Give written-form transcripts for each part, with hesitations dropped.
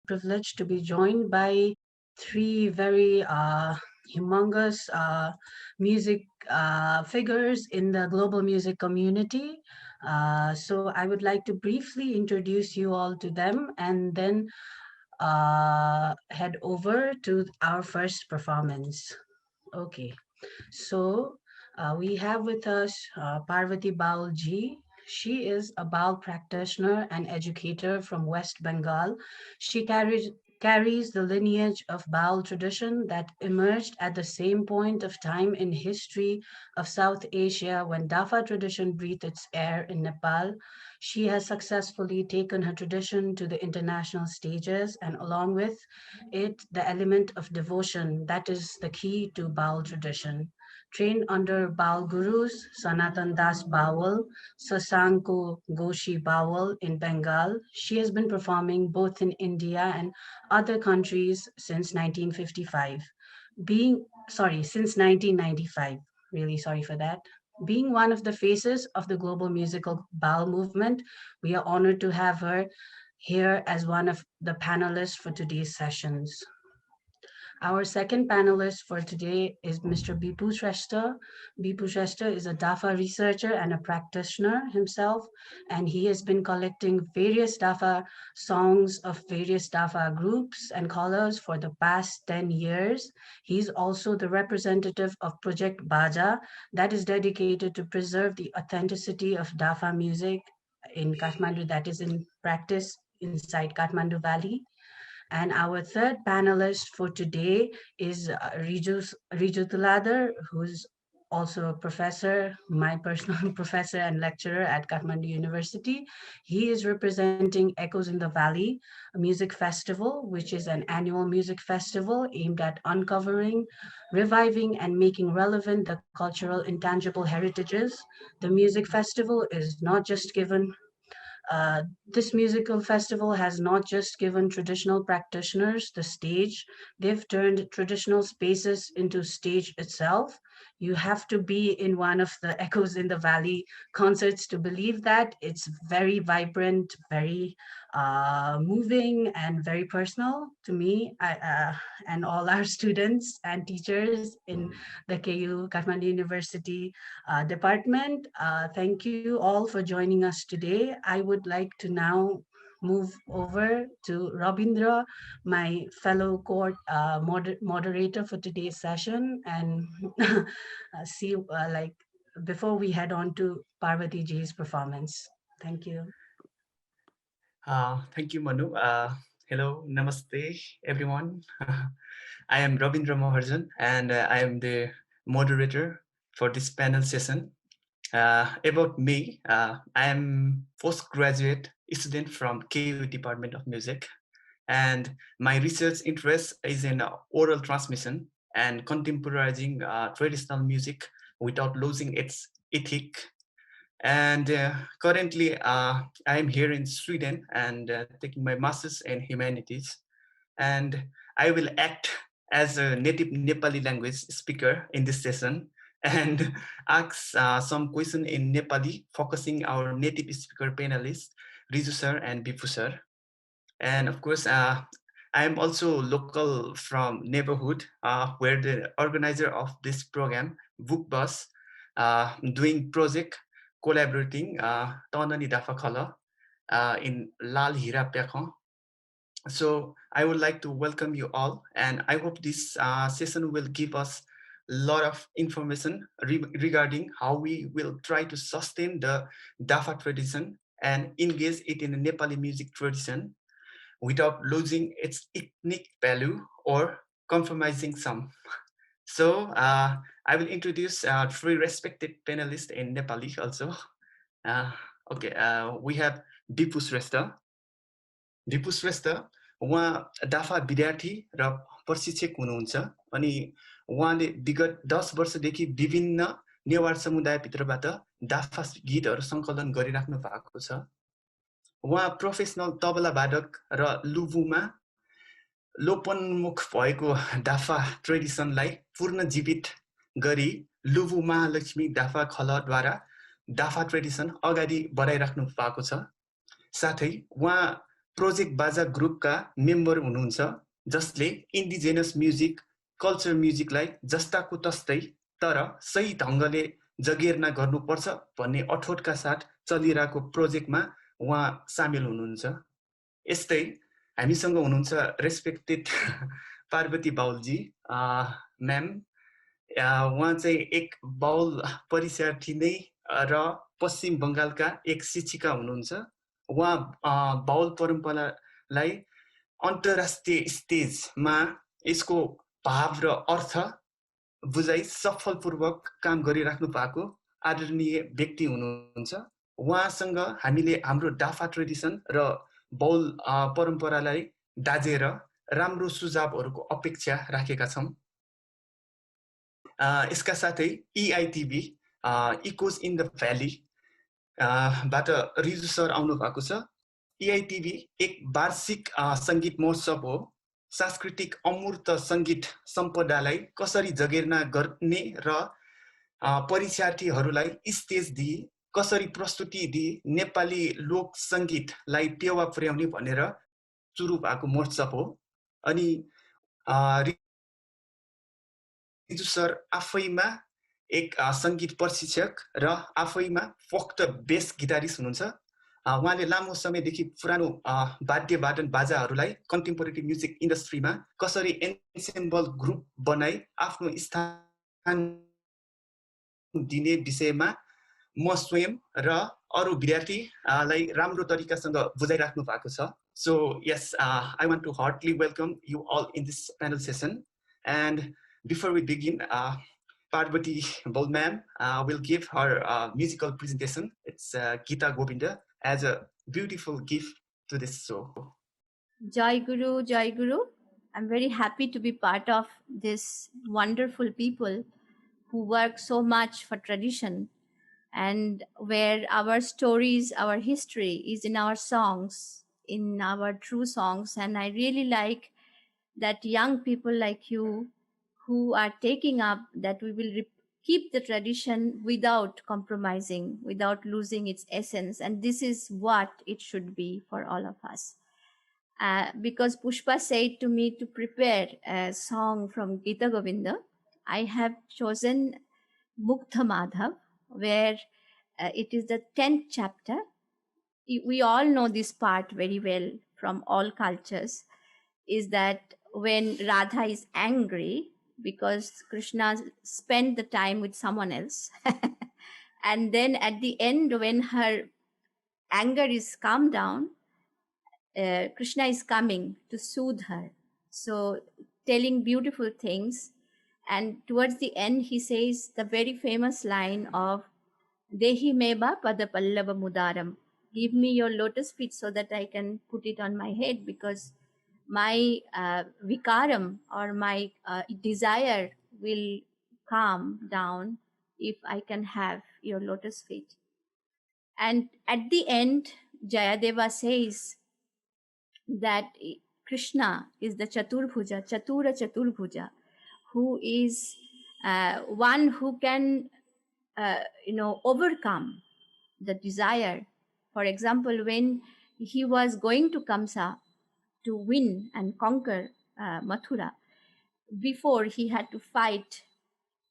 Privileged to be joined by three very humongous music figures in the global music community. So I would like to briefly introduce you all to them and then head over to our first performance. Okay, so we have with us Parvati Balji. She is a Baul practitioner and educator from West Bengal. She carries the lineage of Baul tradition that emerged at the same point of time in history of South Asia when Dāphā tradition breathed its air in Nepal. She has successfully taken her tradition to the international stages, and along with it, the element of devotion that is the key to Baul tradition. Trained under Baul gurus Sanatan Das Baul, Sasanko Goshi Baul in Bengal, she has been performing both in India and other countries since 1955. Since 1995. Really sorry for that. Being one of the faces of the global musical Baul movement, we are honored to have her here as one of the panelists for today's sessions. Our second panelist for today is Mr. Bipu Shrestha. Bipu Shrestha is a Dāphā researcher and a practitioner himself, and he has been collecting various Dāphā songs of various Dāphā groups and callers for the past 10 years. He's also the representative of Project Baja that is dedicated to preserve the authenticity of Dāphā music in Kathmandu, that is in practice inside Kathmandu Valley. And our third panelist for today is Rizu Tuladhar, who's also a professor, my personal professor and lecturer at Kathmandu University. He is representing Echoes in the Valley, a music festival, which is an annual music festival aimed at uncovering, reviving, and making relevant the cultural intangible heritages. The music festival is not just given this musical festival has not just given traditional practitioners the stage, they've turned traditional spaces into stage itself. You have to be in one of the Echoes in the Valley concerts to believe that. It's very vibrant, very moving, and very personal to me and all our students and teachers in the KU Kathmandu University department. Thank you all for joining us today. I would like to now move over to Ravindra, my fellow court moderator for today's session, and see before we head on to Parvati Ji's performance. Thank you. Thank you, Manu. Hello, namaste, everyone. I am Ravindra Maharajan, and I am the moderator for this panel session. About me, I am postgraduate student from KU Department of Music, and my research interest is in oral transmission and contemporizing traditional music without losing its ethic. And currently, I am here in Sweden and taking my master's in humanities. And I will act as a native Nepali language speaker in this session and ask some question in Nepali, focusing our native speaker panelists, Rizu sir and Bipu sir. And of course, I am also local from neighborhood where the organizer of this program, Book Bus, doing project collaborating Tahnani Dāphā Calling in Lal Hira Pyakho. So I would like to welcome you all, and I hope this session will give us a lot of information regarding how we will try to sustain the Dāphā tradition and engage it in the Nepali music tradition without losing its ethnic value or compromising some. So I will introduce three respected panelists in Nepali also. We have Bipu Shrestha. Bipu Shrestha, उहाँ डाफा विद्यार्थी र प्रशिक्षक हुनुहुन्छ अनि उहाँले विगत 10 वर्षदेखि विभिन्न नेवार समुदायभित्रबाट डाफा गीतहरू सङ्कलन गरिराख्नु भएको छ। उहाँ प्रोफेसनल तबला वादक र लुबुमा लोपोन्मुख भएको डाफा ट्रेडिसनलाई पुनर्जीवित गरी लुबु महालक्ष्मी डाफा खलद्वारा डाफा ट्रेडिसन अगाडि बढाइराख्नु भएको छ। साथै उहाँ प्रोजेक्ट बाजा ग्रुपका मेम्बर हुनुहुन्छ, जसले इन्डिजिनस म्युजिक, कल्चर म्युजिकलाई जस्ताको तस्तै तर सही ढङ्गले जगेर्ना गर्नुपर्छ भन्ने अठोटका साथ चलिरहेको प्रोजेक्टमा उहाँ सामेल हुनुहुन्छ। यस्तै हामीसँग हुनुहुन्छ रेस्पेक्टेड पार्वती बाउलजी म्याम। उहाँ चाहिँ एक बाउल परिसार्थी नै र पश्चिम बङ्गालका एक शिक्षिका हुनुहुन्छ। उहाँ बाउल परम्परालाई अन्तर्राष्ट्रिय स्टेजमा यसको भाव र अर्थ बुझाइ सफलपूर्वक काम गरिराख्नु भएको आदरणीय व्यक्ति हुनुहुन्छ। उहाँसँग हामीले हाम्रो डाफा ट्रेडिसन र बाउल परम्परालाई दाजेर राम्रो सुझावहरूको अपेक्षा राखेका छौँ। यसका साथै EITV echoes in the valley बाट रिजु सर आउनु भएको छ। EITV एक वार्षिक सङ्गीत महोत्सव हो। सांस्कृतिक अमूर्त सङ्गीत सम्पदालाई कसरी जगेर्ना गर्ने र परीक्षार्थीहरूलाई स्टेज दिई कसरी प्रस्तुति दिई नेपाली लोक सङ्गीतलाई टेवा पुर्याउने भनेर सुरु भएको महोत्सव हो। अनि रिजु सर आफैमा एक सङ्गीत प्रशिक्षक र आफैमा फक्त बेस गिटारिस्ट हुनुहुन्छ। उहाँले लामो समयदेखि पुरानो वाद्यवादन बाजाहरूलाई कन्टेम्पोरेरी म्युजिक इन्डस्ट्रीमा कसरी एन्सेम्बल ग्रुप बनाई आफ्नो स्थान दिने विषयमा म स्वयं र अरू विद्यार्थीलाई राम्रो तरिकासँग बुझाइराख्नु भएको छ। So yes, I want to heartily welcome you all in this panel session. And before we begin, Parvati Baul ma'am will give her musical presentation. It's Gita Govinda as a beautiful gift to this show. Jai Guru, Jai Guru. I'm very happy to be part of this wonderful people who work so much for tradition, and where our stories, our history is in our songs, in our true songs. And I really like that young people like you who are taking up that we will keep the tradition without compromising, without losing its essence. And this is what it should be for all of us. Because Pushpa said to me to prepare a song from Gita Govinda, I have chosen Mukta Madhav, where it is the 10th chapter. We all know this part very well from all cultures, is that when Radha is angry because Krishna spent the time with someone else, and then at the end when her anger is calmed down, Krishna is coming to soothe her, so telling beautiful things. And towards the end he says the very famous line of Dehi meba pada pallava mudaram, give me your lotus feet so that I can put it on my head, because my vikaram or my desire will calm down if I can have your lotus feet. And at the end Jayadeva says that Krishna is the Chaturbhuja, Chatura Chaturbhuja, who is one who can overcome the desire. For example, when he was going to Kamsa to win and conquer Mathura, before he had to fight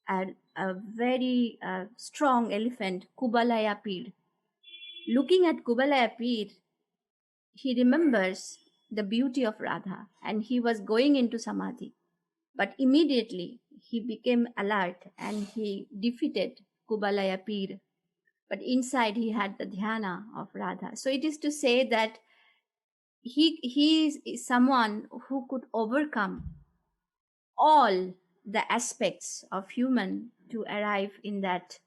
a very strong elephant, Kubalaya Pir. Looking at Kubalaya Pir, he remembers the beauty of Radha, and he was going into Samadhi. But immediately he became alert and he defeated Kubalaya Pir. But inside he had the dhyana of Radha. So it is to say that he is someone who could overcome all the aspects of human to arrive in that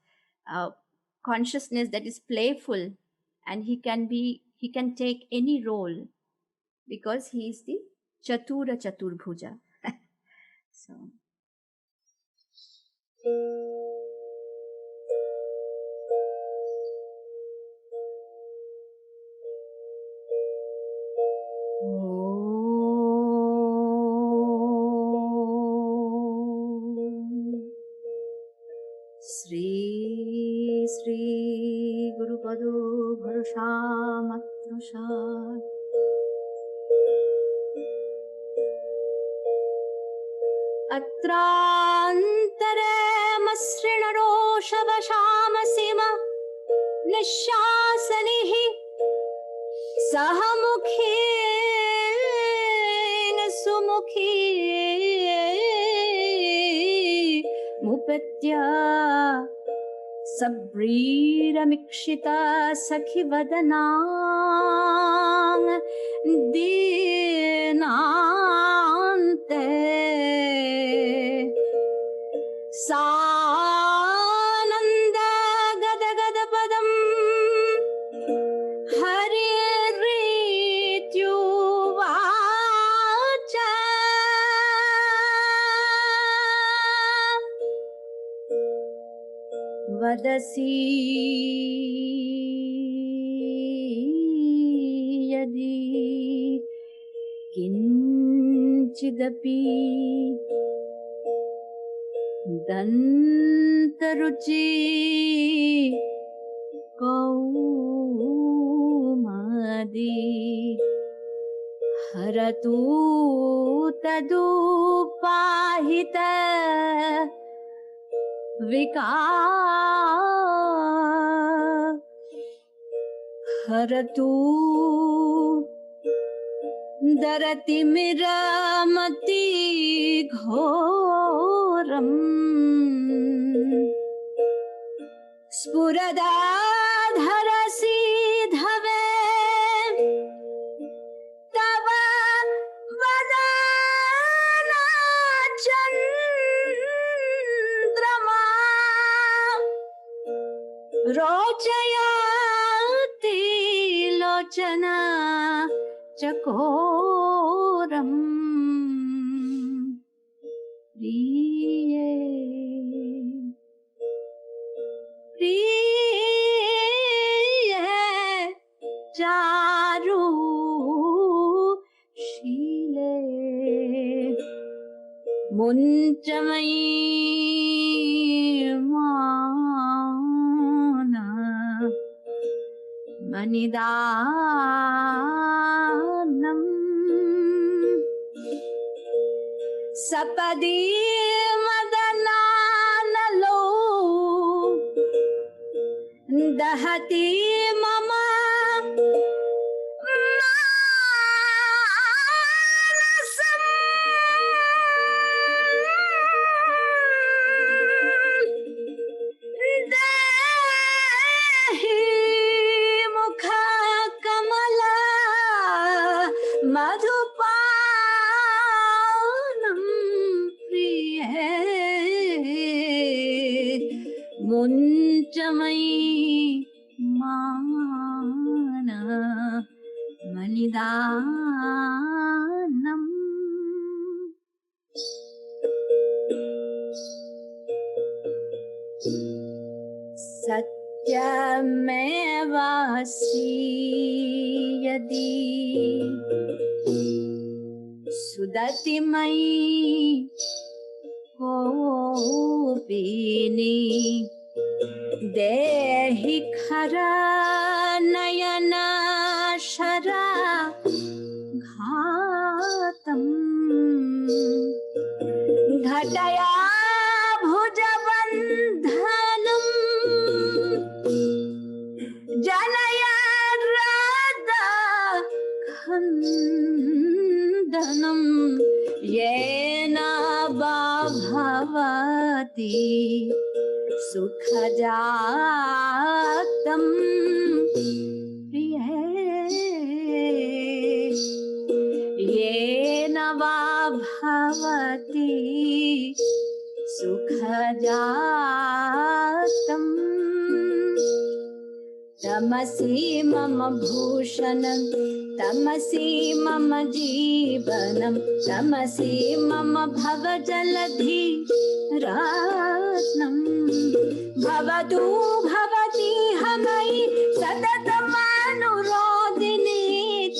consciousness that is playful, and he can take any role because he is the Chatura Chaturbhuja. So Sri Sri Guru Pado Bharasha Matrasha Atrantare Masrinaroshavashamasima Nishasanihi Sahamukhi Sumukhi Mupatya Sabrira Mikshita Sakhi Vadanang Dinante Sananda Gada Padam Hariryuvacha Vadasi Yadi Kinchidapi Dantaruchi Kaumadi Haratu Tadupahita Vikar Haratu Darati Miramati Ghoram Spuradadharasi Dhave Tava Vadana Chandrama Rochayati Lochana Chakoram Priye Priye Charu Shile Munchamai Mana Manidanam Sapadi Madananalo Dahati Mama Manasam Dehi Mukha Kamala Madhupanam Priye Munchamai Mana Manidanam Satyameva Sriyadi Sudatimai Kopini Dehi Khara Nayana Shara Ghatam Ghataya Bhujabandhanam Janaya Radha Khandanam Yena Bhavati Sukhajatam Priye Yena Bhavati Sukhajatam Tamasi Mama Bhushanam Tamasi Mama Jivanam Tamasi Mama Bhavajaladhi Ratnam Bhavatu Bhavati Hamai Satatamanurодini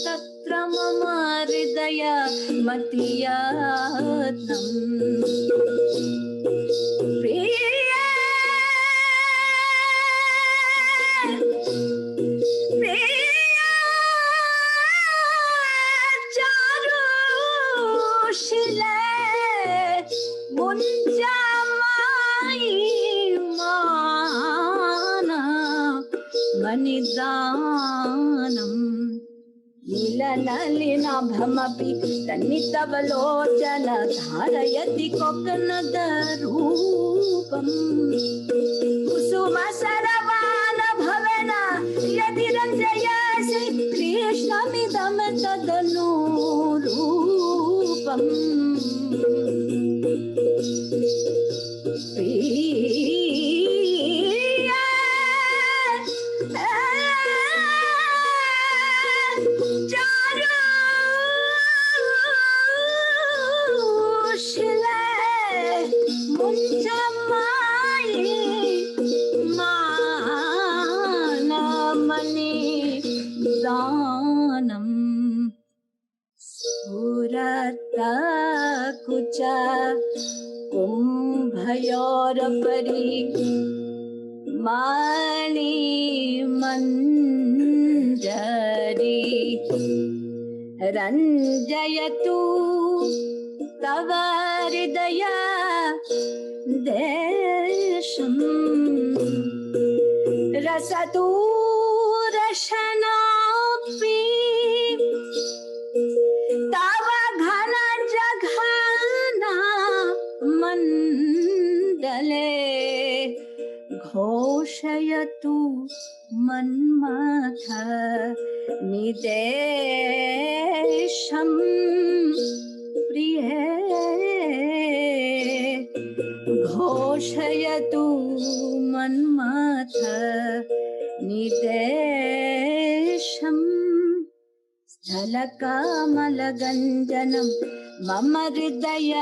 Tatra Mama Hridaya Matiyatnam Priya मनिदानम् नीलनलिनाभमपि तन्नितवलोचन धारयति कोकनदरूपम् कुसुमसरवान भवन यदि रञ्जयसि कृष्णमिदं तदनुरूपम् कुच कुम्भयोरपरि मणिमञ्जरी रञ्जयतु तव हृदय देशम् रसतु रशनापि तव घन जघना मण्डले घोषयतु मन्मथ निदेशम् प्रिये घोषयतु मन्मथ निदेशम् स्थलकमलगञ्जनं मम हृदयरञ्जनं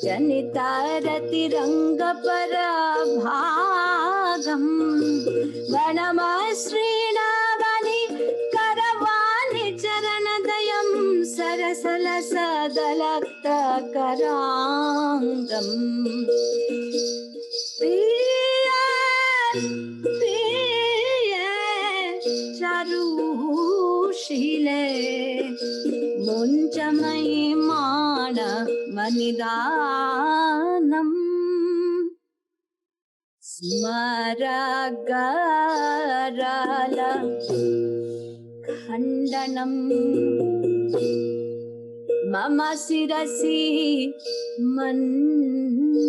जनितारतिरङ्गपरभागम् वनमश्रीणावनि करवाणि चरणदयं सरसलसदलक्तकराङ्गम् चारुशीले मुञ्चमयि मान मनिदानम् स्मरगरल खण्डनम् मम शिरसि मण्डनम्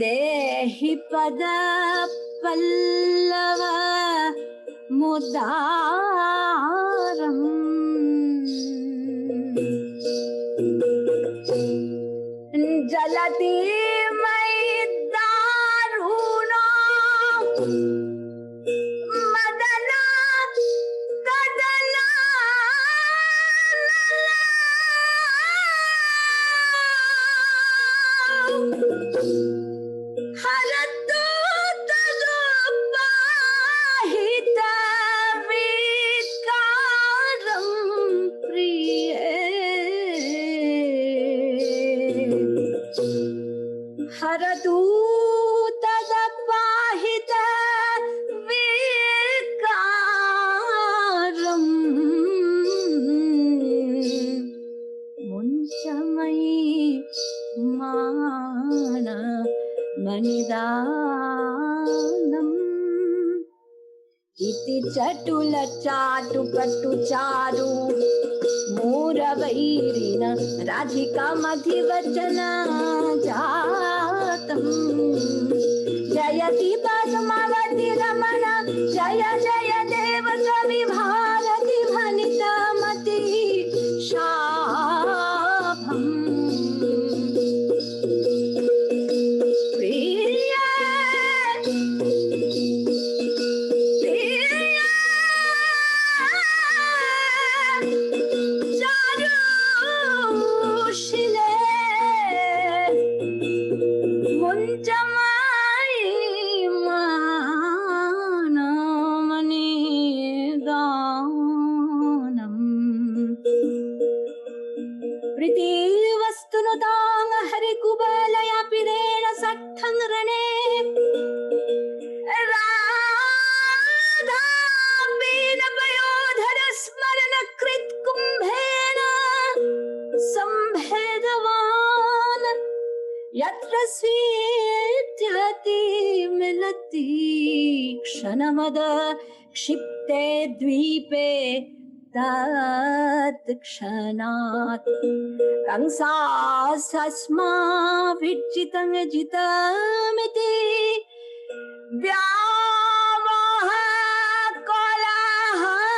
देहि पद पल्लव मुदारम् जलति मयि दारुणो मदना कदना हरतु हरतु तदपाहित विकारम् मुञ्चमयि मान मनिदानम् इति चटुल चाटु कटु चारु मूरवैरिण राधिका मधिवचन जातम् जयति पद्मावती रमण जय जय देव कवि भारती भनितमति शाभम् प्रीतिवस्तुनुतां हरिकुबलया पिरेण सत्थं रणे राधापीन पयोधर स्मरण कृत कुम्भेन संभेदवान् यत्र स्वीत मिथ्यति मिलति क्षणमद क्षिप्ते द्वीपे तत्क्षणात् कंसास्मा विजितमिति व्यामोह कोलाहलम्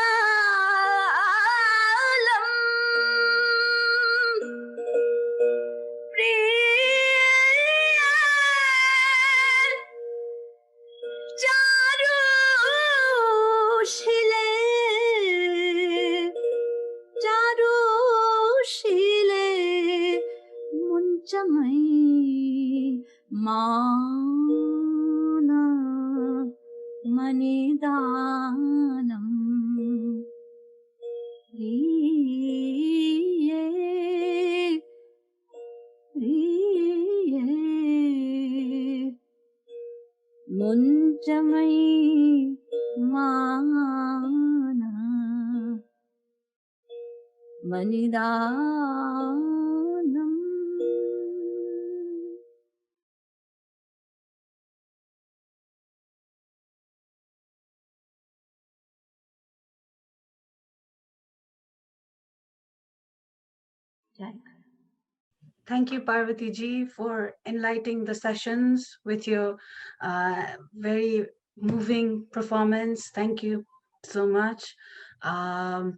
चारुशीले मुञ्चमयी माना मनिदानम् प्रिये प्रिये मुञ्चमयी माना मनिदानम्. Thank you, Parvati ji, for enlightening the sessions with your very moving performance. Thank you so much. Parvati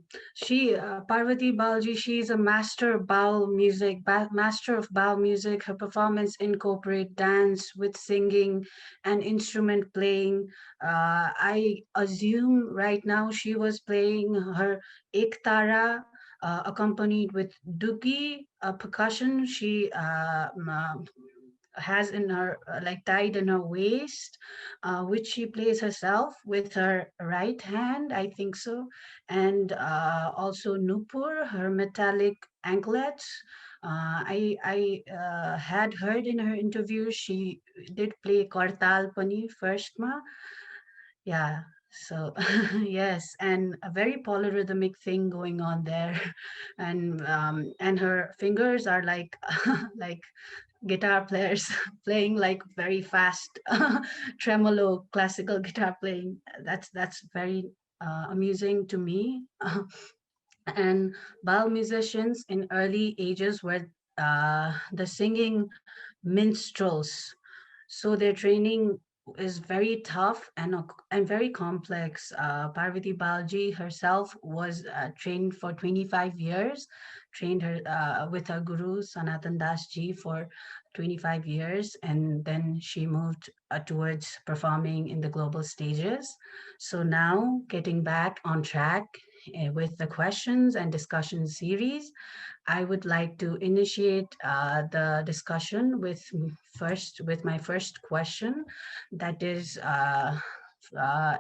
Balji, she is a master of Baul music, master of Baul music. Her performance incorporate dance with singing and instrument playing. I assume right now she was playing her Ektara, accompanied with dugi, percussion. She has in her like tied in her waist, which she plays herself with her right hand, I think so, and also nupur, her metallic anklets. I had heard in her interview she did play kartal pani first ma. Yeah. So yes, and a very polyrhythmic thing going on there, and her fingers are like like guitar players playing like very fast tremolo classical guitar playing. That's very amusing to me. And Baal musicians in early ages were the singing minstrels, so their training is very tough and very complex. Parvati Balji herself was trained for 25 years, trained her with her guru Sanatan Das ji for 25 years, and then she moved towards performing in the global stages. So now getting back on track with the questions and discussion series, I would like to initiate the discussion with my first question, that is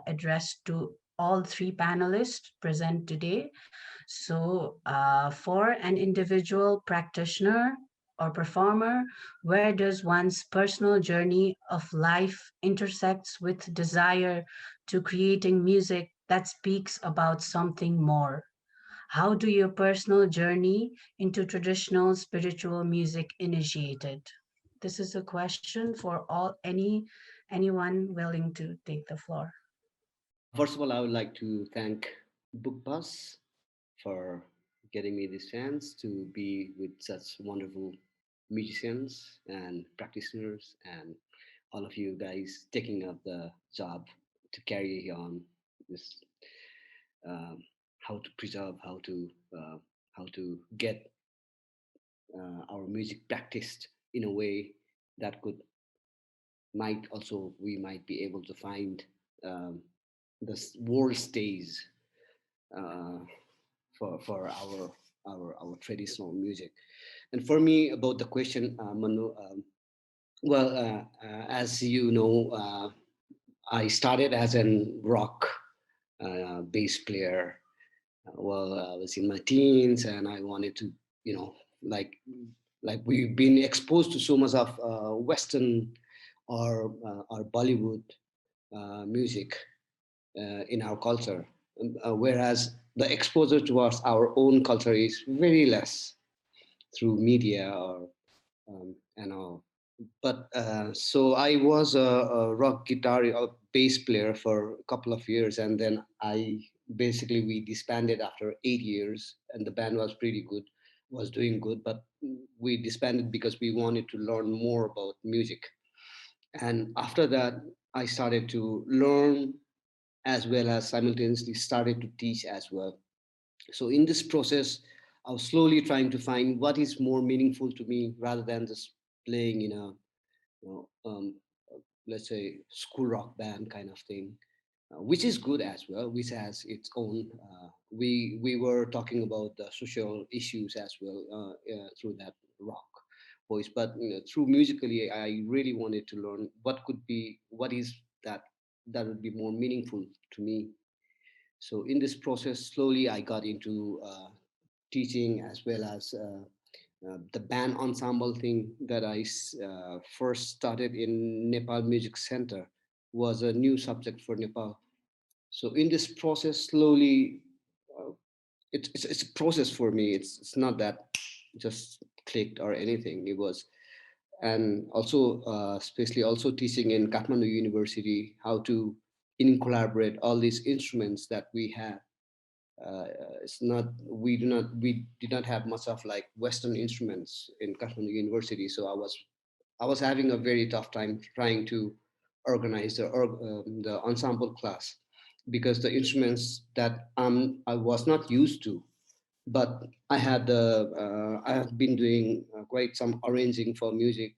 addressed to all three panelists present today. So, for an individual practitioner or performer, where does one's personal journey of life intersects with desire to creating music that speaks about something more? How do your personal journey into traditional spiritual music initiated? This is a question for anyone willing to take the floor. First of all, I would like to thank BookBus for getting me this chance to be with such wonderful musicians and practitioners, and all of you guys taking up the job to carry on this, um, how to preserve, how to get our music practiced in a way that could might also we might be able to find um, the world stage uh, for our traditional music. And for me, about the question, Manu, as you know, I started as a rock bass player. I was in my teens, and I wanted to, you know, like we've been exposed to so much of Western or Bollywood music in our culture, whereas the exposure towards our own culture is very less through media or you know, But so I was a rock guitar, a bass player for a couple of years, and then I basically we disbanded after 8 years, and the band was pretty good, was doing good, but we disbanded because we wanted to learn more about music. And after that, I started to learn as well as simultaneously started to teach as well. So in this process, I was slowly trying to find what is more meaningful to me rather than just playing in a you know, let's say school rock band kind of thing, which is good as well, which has its own. We were talking about the social issues as well through that rock voice, but through musically, I really wanted to learn what is that that would be more meaningful to me. So in this process, slowly I got into teaching as well as the band ensemble thing that I first started in Nepal Music Center was a new subject for Nepal. So in this process, slowly, uh, it's a process for me. It's not that just clicked or anything. It was, and also especially also teaching in Kathmandu University how to in collaborate all these instruments that we have. It's not we did not have much of like Western instruments in Kathmandu University, so I was having a very tough time trying to organize the ensemble class because the instruments that I was not used to, but I have been doing quite some arranging for music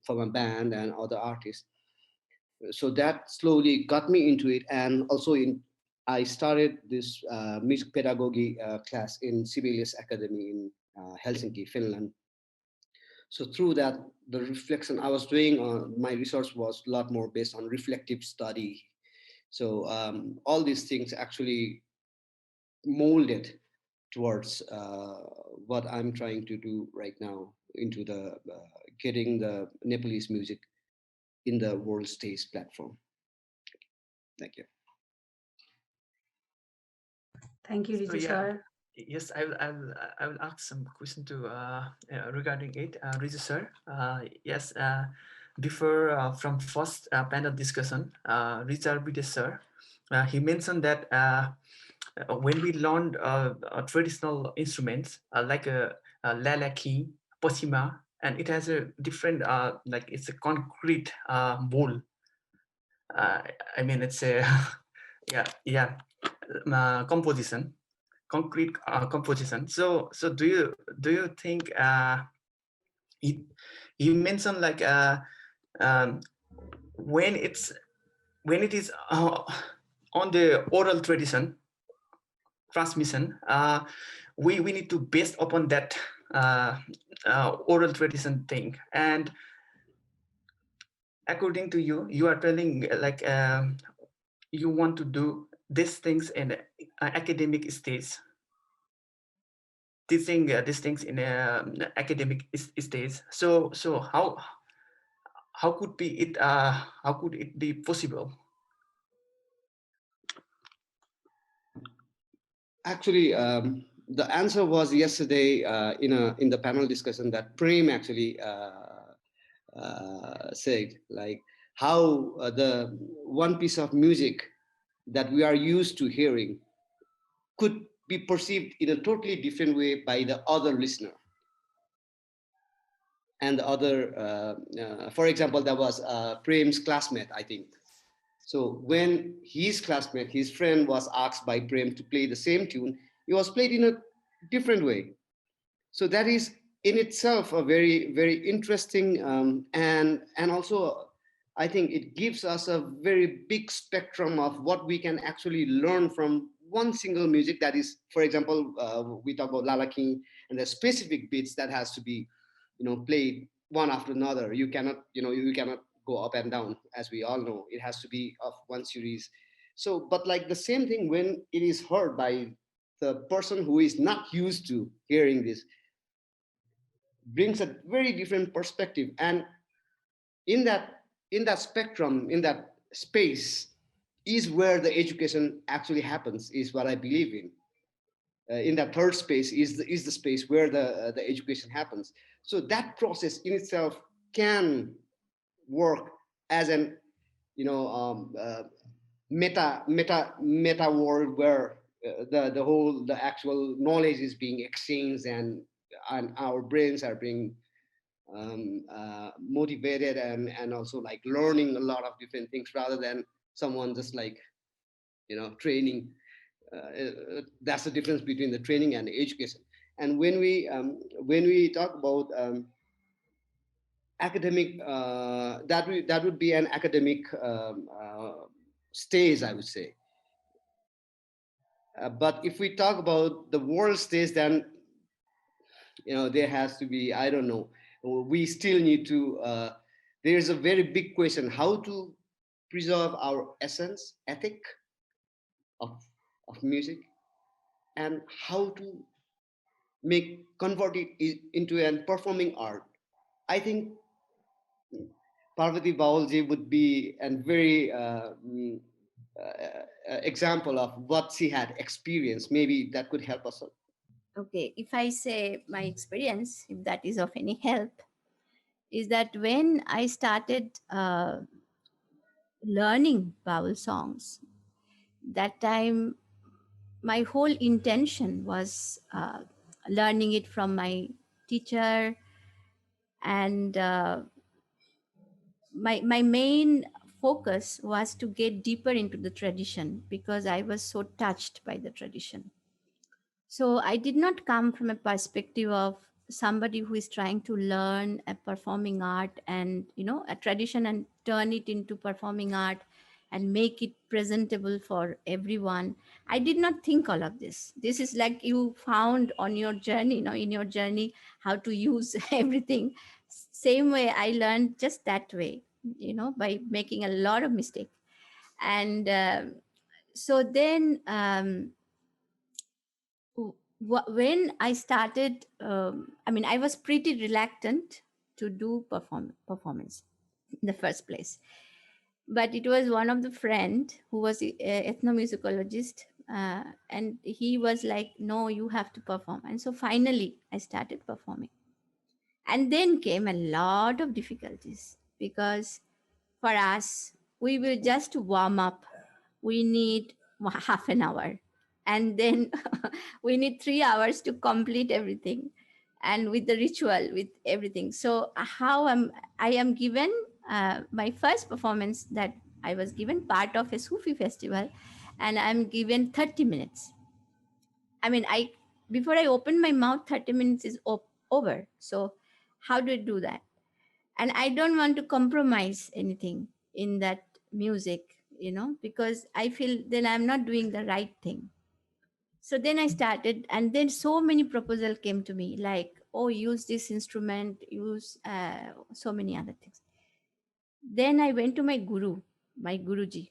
for my band and other artists, so that slowly got me into it. And also I started this music pedagogy class in Sibelius Academy in Helsinki, Finland. So through that, the reflection I was doing, my research was a lot more based on reflective study. So all these things actually molded towards what I'm trying to do right now into the getting the Nepalese music in the world stage platform. Thank you. Thank you, So Rizu yeah, sir. yes, I will ask some question to regarding it, Rizu sir. Yes, before from first panel discussion, Richard Bides sir, he mentioned that when we learned traditional instruments like lalaki, posima, and it has a different like it's a concrete bowl. Uh, I mean it's a yeah composition, concrete composition. So do you think he he mentioned like um, when it's when it is on the oral tradition transmission, we need to based upon that oral tradition thing. And according to you, you are telling like you want to do these things in academic stage, teaching these things in academic stage. So how could be it how could it be possible? Actually, the answer was yesterday in the panel discussion that Prem actually said, like how the one piece of music that we are used to hearing could be perceived in a totally different way by the other listener and the other. For example, there was Prem's classmate, I think. So when his classmate, his friend, was asked by Prem to play the same tune, it was played in a different way. So that is in itself a very very interesting and also I think it gives us a very big spectrum of what we can actually learn from one single music. That is, for example, we talk about lalaki and the specific beats that has to be played one after another. You cannot go up and down, as we all know. It has to be of one series. So but like the same thing when it is heard by the person who is not used to hearing this, brings a very different perspective. And in that spectrum, in that space, is where the education actually happens, is what I believe in. In that third space is the space where the education happens. So that process in itself can work as an, meta world where the actual knowledge is being exchanged, and our brains are being motivated, and also like learning a lot of different things, rather than someone just like training. That's the difference between the training and the education. And when we talk about academic, that would be an academic stage, I would say. But if we talk about the world stage, then there has to be, I don't know, we still need to. There's a very big question: how to preserve our essence, ethic of music, and how to convert it into an performing art. I think Parvati Baulji would be a very example of what she had experienced. Maybe that could help us. Okay, if I say my experience, if that is of any help, is that when I started learning Baul songs, that time my whole intention was learning it from my teacher, and my main focus was to get deeper into the tradition because I was so touched by the tradition. So I did not come from a perspective of somebody who is trying to learn a performing art and a tradition and turn it into performing art and make it presentable for everyone. I did not think all of this. This is like you found on your journey, in your journey, how to use everything. Same way I learned just that way, by making a lot of mistakes. And so then when I started, I was pretty reluctant to do performance in the first place. But it was one of the friend who was a ethnomusicologist, and he was like, "No, you have to perform." And so finally, I started performing. And then came a lot of difficulties because for us, we will just warm up. We need half an hour, and then we need 3 hours to complete everything, and with the ritual, with everything. So I am given my first performance that I was given part of a Sufi festival, and I'm given 30 minutes. I before I open my mouth, 30 minutes is over. So how do I do that? And I don't want to compromise anything in that music, because I feel then I'm not doing the right thing. So then I started, and then so many proposals came to me, like, oh, use this instrument, use so many other things. Then I went to my my guruji,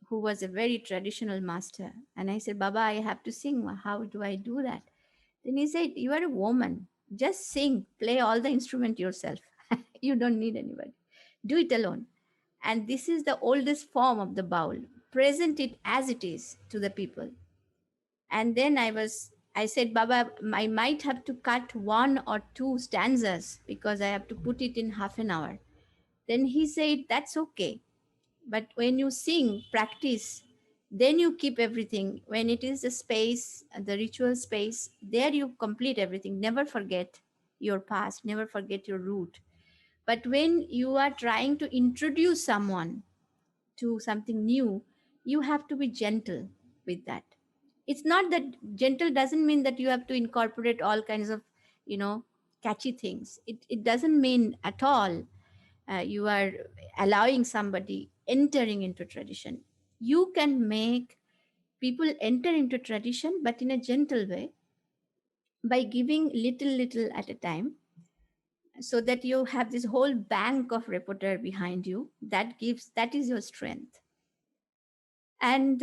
who was a very traditional master, and I said, Baba, I have to sing, how do I do that? Then he said, you are a woman, just sing, play all the instrument yourself. You don't need anybody, do it alone. And this is the oldest form of the baul. Present it as it is to the people. And then I said, Baba, I might have to cut 1 or 2 stanzas because I have to put it in half an hour. Then he said, that's okay. But when you sing, practice, then you keep everything. When it is the space, the ritual space, there you complete everything. Never forget your past, never forget your root. But when you are trying to introduce someone to something new, you have to be gentle with that. It's not that gentle doesn't mean that you have to incorporate all kinds of, you know, catchy things. It doesn't mean at all you are allowing somebody entering into tradition. You can make people enter into tradition, but in a gentle way, by giving little at a time, so that you have this whole bank of repertoire behind you. That is your strength. And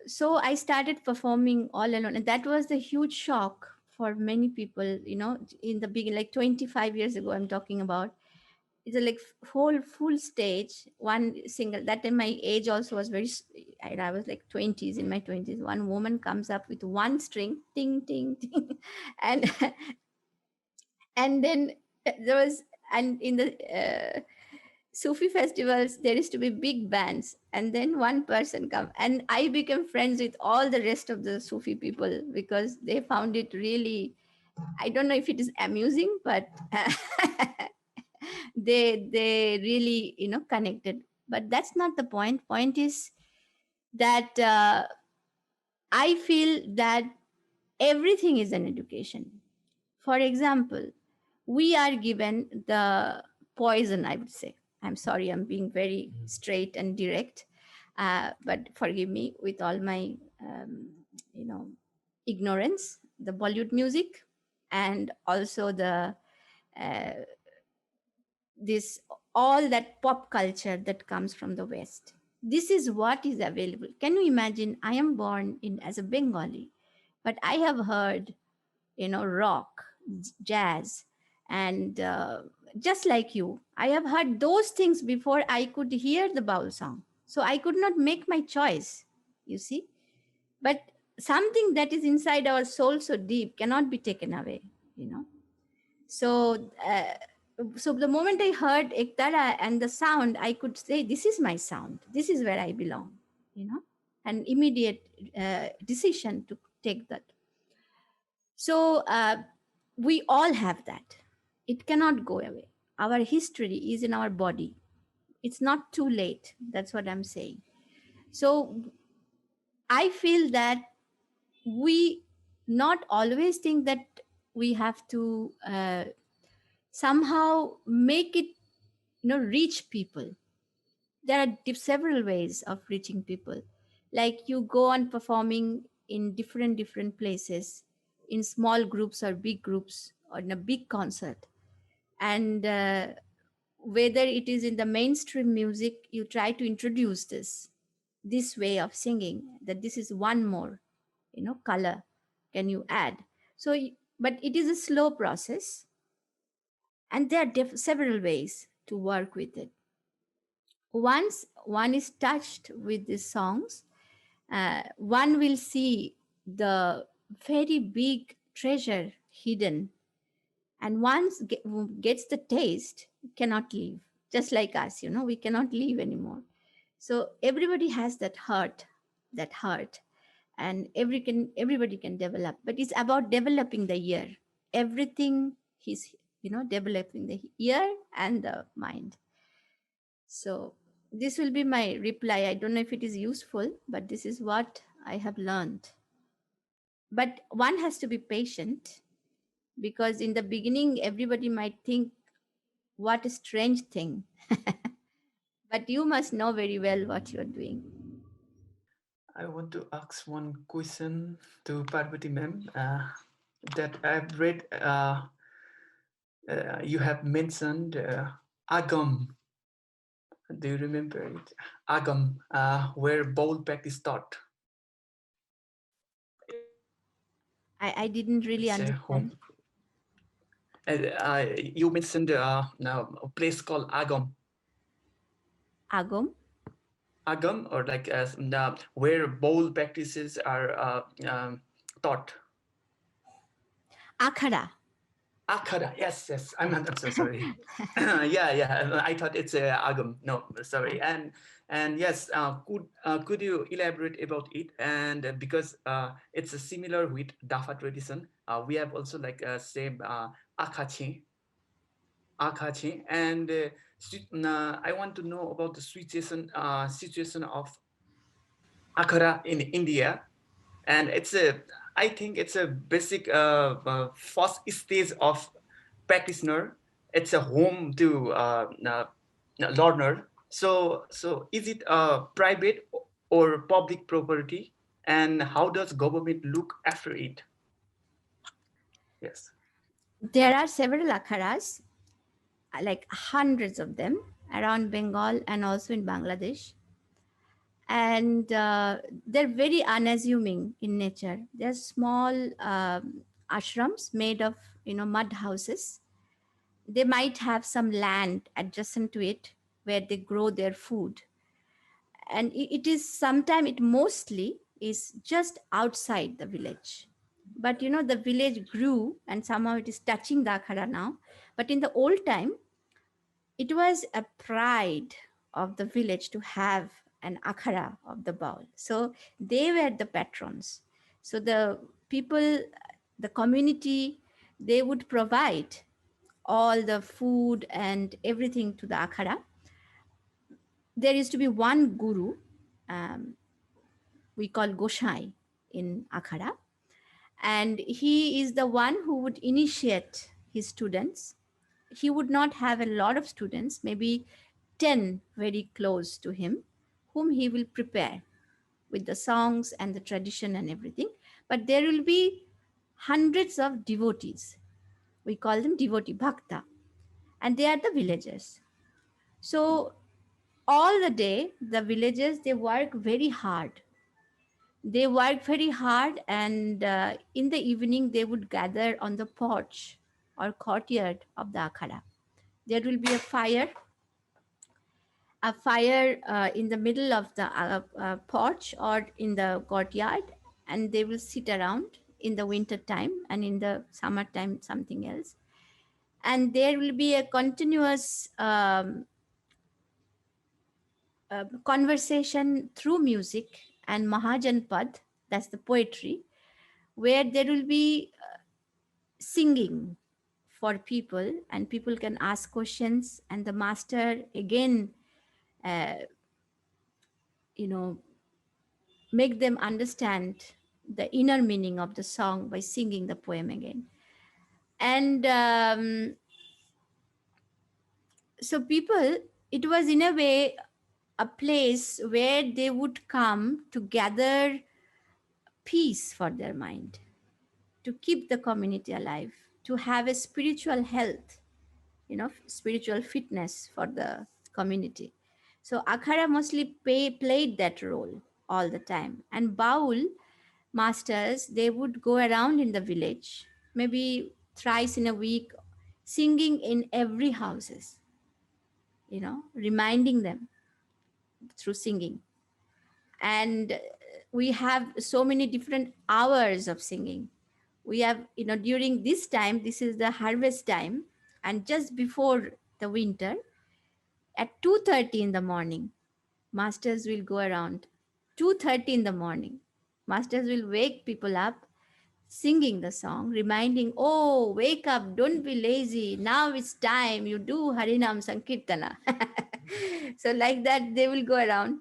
so I started performing all alone, and that was a huge shock for many people, in the beginning, like 25 years ago I'm talking about. It's a like whole full stage, one single. That time my age also was very I was like 20s, in my 20s. One woman comes up with one string, ting ting ting, and and then there was, and in the Sufi festivals, there used to be big bands, and then one person come, and I became friends with all the rest of the Sufi people because they found it really. I don't know if it is amusing, but they really connected. But that's not the point. Point is that I feel that everything is an education. For example, we are given the poison, I would say. I'm sorry, I'm being very straight and direct, but forgive me with all my, you know, ignorance, the Bollywood music, and also the uh, this all that pop culture that comes from the West. This is what is available. Can you imagine? I am born in as a Bengali, but I have heard rock, jazz, and just like you, I have heard those things before I could hear the Baul song. So I could not make my choice, you see. But something that is inside our soul so deep cannot be taken away, you know. So, so the moment I heard Ektara and the sound, I could say, this is my sound. This is where I belong, you know, an immediate decision to take that. So we all have that. It cannot go away. Our history is in our body. It's not too late. That's what I'm saying. So I feel that we not always think that we have to somehow make it, reach people. There are several ways of reaching people. Like you go on performing in different places, in small groups or big groups or in a big concert, and whether it is in the mainstream music, you try to introduce this way of singing, that this is one more color can you add. So but it is a slow process, and there are several ways to work with it. Once one is touched with these songs, one will see the very big treasure hidden, and once gets the taste, cannot leave. Just like us, we cannot leave anymore. So everybody has that heart, and everybody can develop, but it's about developing the ear. Everything is developing the ear and the mind. So this will be my reply. I don't know if it is useful, but this is what I have learned. But one has to be patient, because in the beginning everybody might think, what a strange thing. But you must know very well what you're doing. I want to ask one question to Parvati ma'am. That I've read, you have mentioned Agam. Do you remember it? Agam, where bowl practice taught. I didn't really It's a home. understand. You mentioned now a place called Agam. Agom? Agam, or like where bowl practices are taught. Akhara. Akhara, yes. I'm so sorry. Yeah. I thought it's Agam. No, sorry. And yes, could you elaborate about it? And because it's similar with Dāphā tradition, we have also like same Akhachi, and I want to know about the situation of Akhara in India, and I think it's a basic first stage of practitioner. It's a home to learner. So is it private or public property, and how does government look after it? Yes. There are several akharas, like hundreds of them, around Bengal and also in Bangladesh. And they're very unassuming in nature. They're small ashrams made of mud houses. They might have some land adjacent to it where they grow their food, and it is sometime it mostly is just outside the village. But the village grew and somehow it is touching the akhara now. But in the old time, it was a pride of the village to have an akhara of the Baul. So they were the patrons. So the people, the community, they would provide all the food and everything to the akhara. There used to be one guru, um, we call Goshai in akhara, and he is the one who would initiate his students. He would not have a lot of students, maybe 10 very close to him, whom he will prepare with the songs and the tradition and everything. But there will be hundreds of devotees. We call them devotee bhakta, and they are the villagers. So all the day, the villagers, they work very hard. They work very hard, and in the evening, they would gather on the porch or courtyard of the akhada. There will be a fire in the middle of the porch or in the courtyard, and they will sit around in the winter time, and in the summertime something else. And there will be a continuous conversation through music and Maharjan pad, that's the poetry, where there will be singing for people, and people can ask questions, and the master again uh, you know make them understand the inner meaning of the song by singing the poem again. And so people, it was in a way a place where they would come to gather peace for their mind, to keep the community alive, to have a spiritual health, spiritual fitness for the community. So akhara mostly played that role all the time. And Baul masters, they would go around in the village, maybe thrice in a week, singing in every houses, reminding them through singing. And we have so many different hours of singing. We have, during this time, this is the harvest time, and just before the winter, at 2:30 in the morning, masters will go around. 2:30 in the morning, masters will wake people up singing the song, reminding, oh, wake up, don't be lazy. Now it's time you do Harinam Sankirtana. So, like that, they will go around.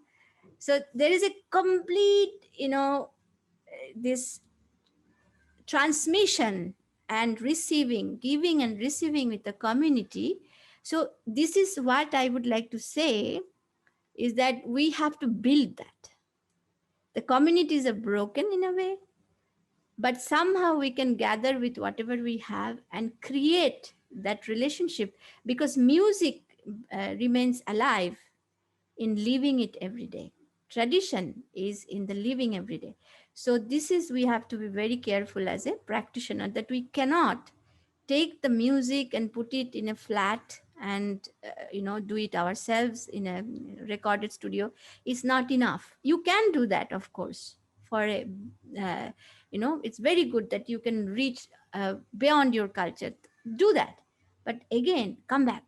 So, there is a complete, this transmission and receiving, giving and receiving with the community. So, this is what I would like to say, is that we have to build that. The communities are broken in a way, but somehow we can gather with whatever we have and create that relationship, because music remains alive in living it every day. Tradition is in the living every day. So this is, we have to be very careful as a practitioner, that we cannot take the music and put it in a flat and do it ourselves in a recorded studio. Is not enough. You can do that, of course, for a it's very good that you can reach beyond your culture. Do that, but again, come back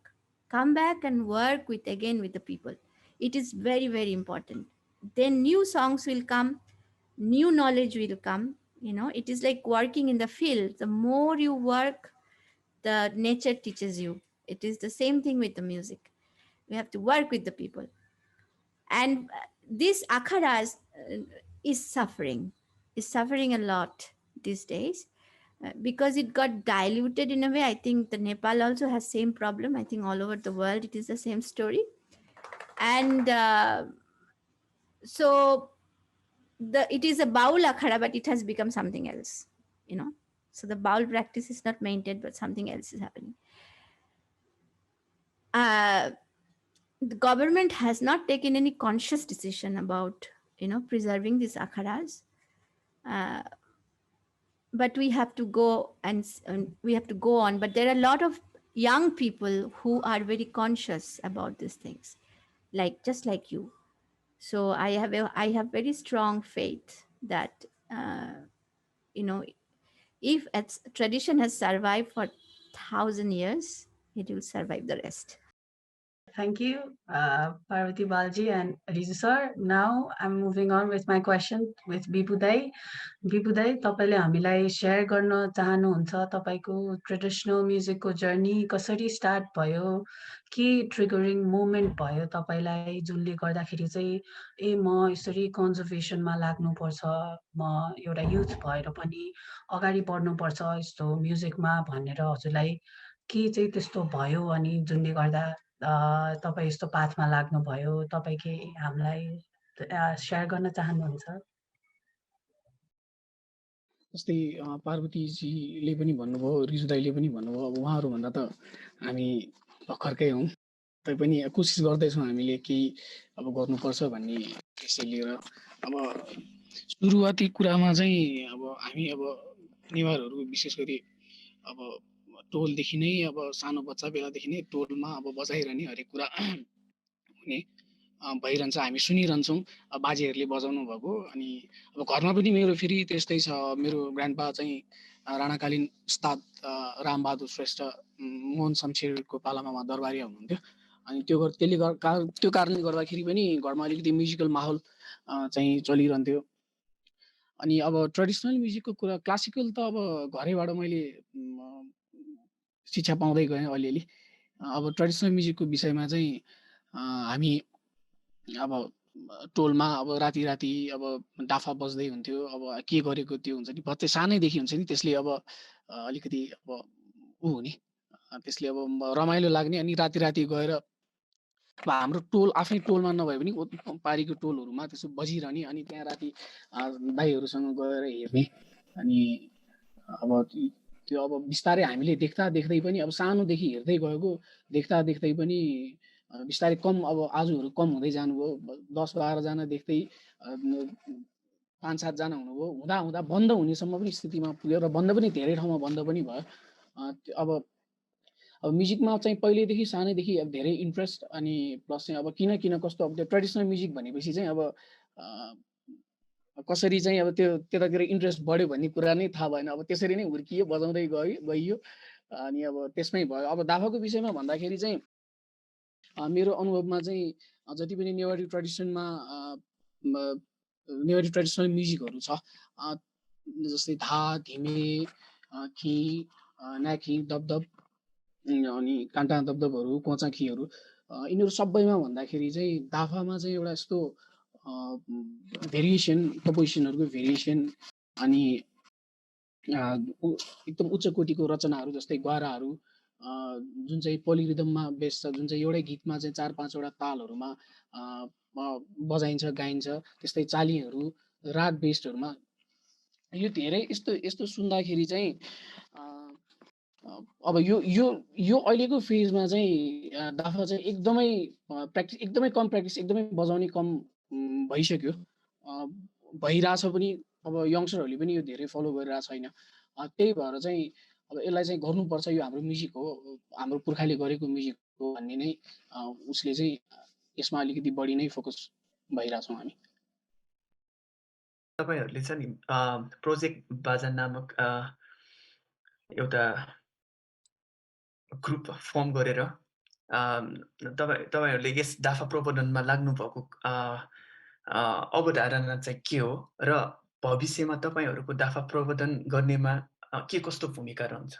and work with, again, with the people. It is very, very important. Then new songs will come, new knowledge will come. It is like working in the field. The more you work, the nature teaches you. It is the same thing with the music. We have to work with the people. And this akharas is suffering a lot these days, because it got diluted in a way. I think the Nepal also has same problem. I think all over the world it is the same story. And so it is a Baul akhara, but it has become something else. So the Baul practice is not maintained, but something else is happening. uh, the government has not taken any conscious decision about preserving these akharas. uh, but we have to go and we have to go on. But there are a lot of young people who are very conscious about these things, like just like you. So I have very strong faith that you know if tradition has survived for 1,000 years, it will survive the rest. Thank you, Parvati Balji and Rizu sir. Now I'm moving on with my question with Bipu Dai. Bipu Dai, तपाईँले हामीलाई share गर्न चाहनुहुन्छ तपाईँको traditional म्युजिकको journey कसरी start भयो, के triggering moment भयो तपाईँलाई जुनले गर्दाखेरि चाहिँ म यसरी कन्जर्भेसनमा लाग्नुपर्छ, म एउटा युथ भएर पनि अगाडि बढ्नुपर्छ यस्तो म्युजिकमा भनेर हजुरलाई के चाहिँ त्यस्तो भयो अनि जुनले गर्दा तपाईँ यस्तो पाथमा लाग्नुभयो, तपाईँ के हामीलाई सेयर गर्न चाहनुहुन्छ? जस्तै पार्वतीजीले पनि भन्नुभयो, रिजु दाईले पनि भन्नुभयो, अब उहाँहरूभन्दा त हामी भर्खरकै हौँ, तैपनि कोसिस गर्दैछौँ हामीले केही अब गर्नुपर्छ भन्ने त्यसै लिएर। अब सुरुवाती कुरामा चाहिँ अब हामी अब नेवारहरू विशेष गरी अब टोलदेखि नै अब सानो बच्चा बेलादेखि नै टोलमा अब बजाइरहने हरेक कुरा हुने भइरहन्छ, हामी सुनिरहन्छौँ बाजेहरूले बजाउनु भएको। अनि अब घरमा पनि मेरो फेरि त्यस्तै छ, मेरो ग्रान्डपा चाहिँ राणाकालीन उस्ताद रामबहादुर श्रेष्ठ मोहन शमशेरको पालामा उहाँ दरबारिया हुनुहुन्थ्यो। अनि त्यो कारणले गर्दाखेरि पनि घरमा अलिकति म्युजिकल माहौल चाहिँ चलिरहन्थ्यो। अनि अब ट्रेडिसनल म्युजिकको कुरा, क्लासिकल त अब घरैबाट मैले शिक्षा पाउँदै गएँ अलिअलि। अब ट्रेडिसनल म्युजिकको विषयमा चाहिँ हामी अब टोलमा अब राति अब डाफा बज्दै हुन्थ्यो, अब के गरेको त्यो हुन्छ नि, बच्चा सानैदेखि हुन्छ नि, त्यसले अब अलिकति अब ऊ हुने, त्यसले अब रमाइलो लाग्ने। अनि राति गएर अब हाम्रो टोल आफ्नै टोलमा नभए पनि पारीको टोलहरूमा त्यसो बजिरहने, अनि त्यहाँ राति दाइहरूसँग गएर हेर्ने। अनि अब त्यो अब बिस्तारै हामीले देख्दै पनि अब सानोदेखि हेर्दै गएको, देख्दै पनि बिस्तारै कम, अब आजहरू कम हुँदै जानुभयो, 10-12 जना देख्दै 5-7 जना हुनुभयो, हुँदा बन्द हुनेसम्म पनि स्थितिमा पुग्यो र बन्द पनि धेरै ठाउँमा बन्द पनि भयो। अब म्युजिकमा चाहिँ पहिल्यैदेखि सानैदेखि अब धेरै इन्ट्रेस्ट, अनि प्लस चाहिँ अब किन कस्तो, अब त्यो ट्रेडिसनल म्युजिक भनेपछि चाहिँ अब कसरी चाहिँ अब त्यो त्यतातिर इन्ट्रेस्ट बढ्यो भन्ने कुरा नै थाहा भएन, अब त्यसरी नै हुर्कियो, बजाउँदै गइयो। अनि अब त्यसमै भयो। अब दाफाको विषयमा भन्दाखेरि चाहिँ मेरो अनुभवमा चाहिँ जति पनि नेवारी ट्रेडिसनल म्युजिकहरू छ, जस्तै धा, धिमे, खी, नाखी, दबदब, अनि कान्टा दबदबहरू, कोचा खीहरू, यिनीहरू सबैमा भन्दाखेरि चाहिँ दाफामा चाहिँ एउटा यस्तो भेरिएसन, कम्पोजिसनहरूको भेरिएसन, अनि एकदम उच्च कोटिको रचनाहरू जस्तै ग्वाराहरू, जुन चाहिँ पोलिरिदममा बेस छ, जुन चाहिँ एउटै गीतमा चाहिँ 4-5वटा तालहरूमा बजाइन्छ, गाइन्छ, त्यस्तै चालीहरू, राग बेस्डहरूमा, यो धेरै यस्तो सुन्दाखेरि चाहिँ अब यो अहिलेको फेजमा चाहिँ दाफा चाहिँ एकदमै कम प्र्याक्टिस, एकदमै बजाउने कम भइसक्यो, भइरहेछ पनि। अब यङ्स्टरहरूले पनि यो धेरै फलो गरिरहेको छैन। त्यही भएर चाहिँ अब यसलाई चाहिँ गर्नुपर्छ, यो हाम्रो म्युजिक हो, हाम्रो पुर्खाले गरेको म्युजिक हो भन्ने नै उसले चाहिँ यसमा अलिकति बढी नै फोकस भइरहेछौँ हामी। तपाईँहरूले चाहिँ नि प्रोजेक्ट बाजा नामक एउटा ग्रुप फर्म गरेर तपाईँहरूले यस दाफा प्रवर्धनमा लाग्नुभएको अवधारणा चाहिँ के हो, र भविष्यमा तपाईँहरूको दाफा प्रवर्धन गर्नेमा के कस्तो भूमिका रहन्छ?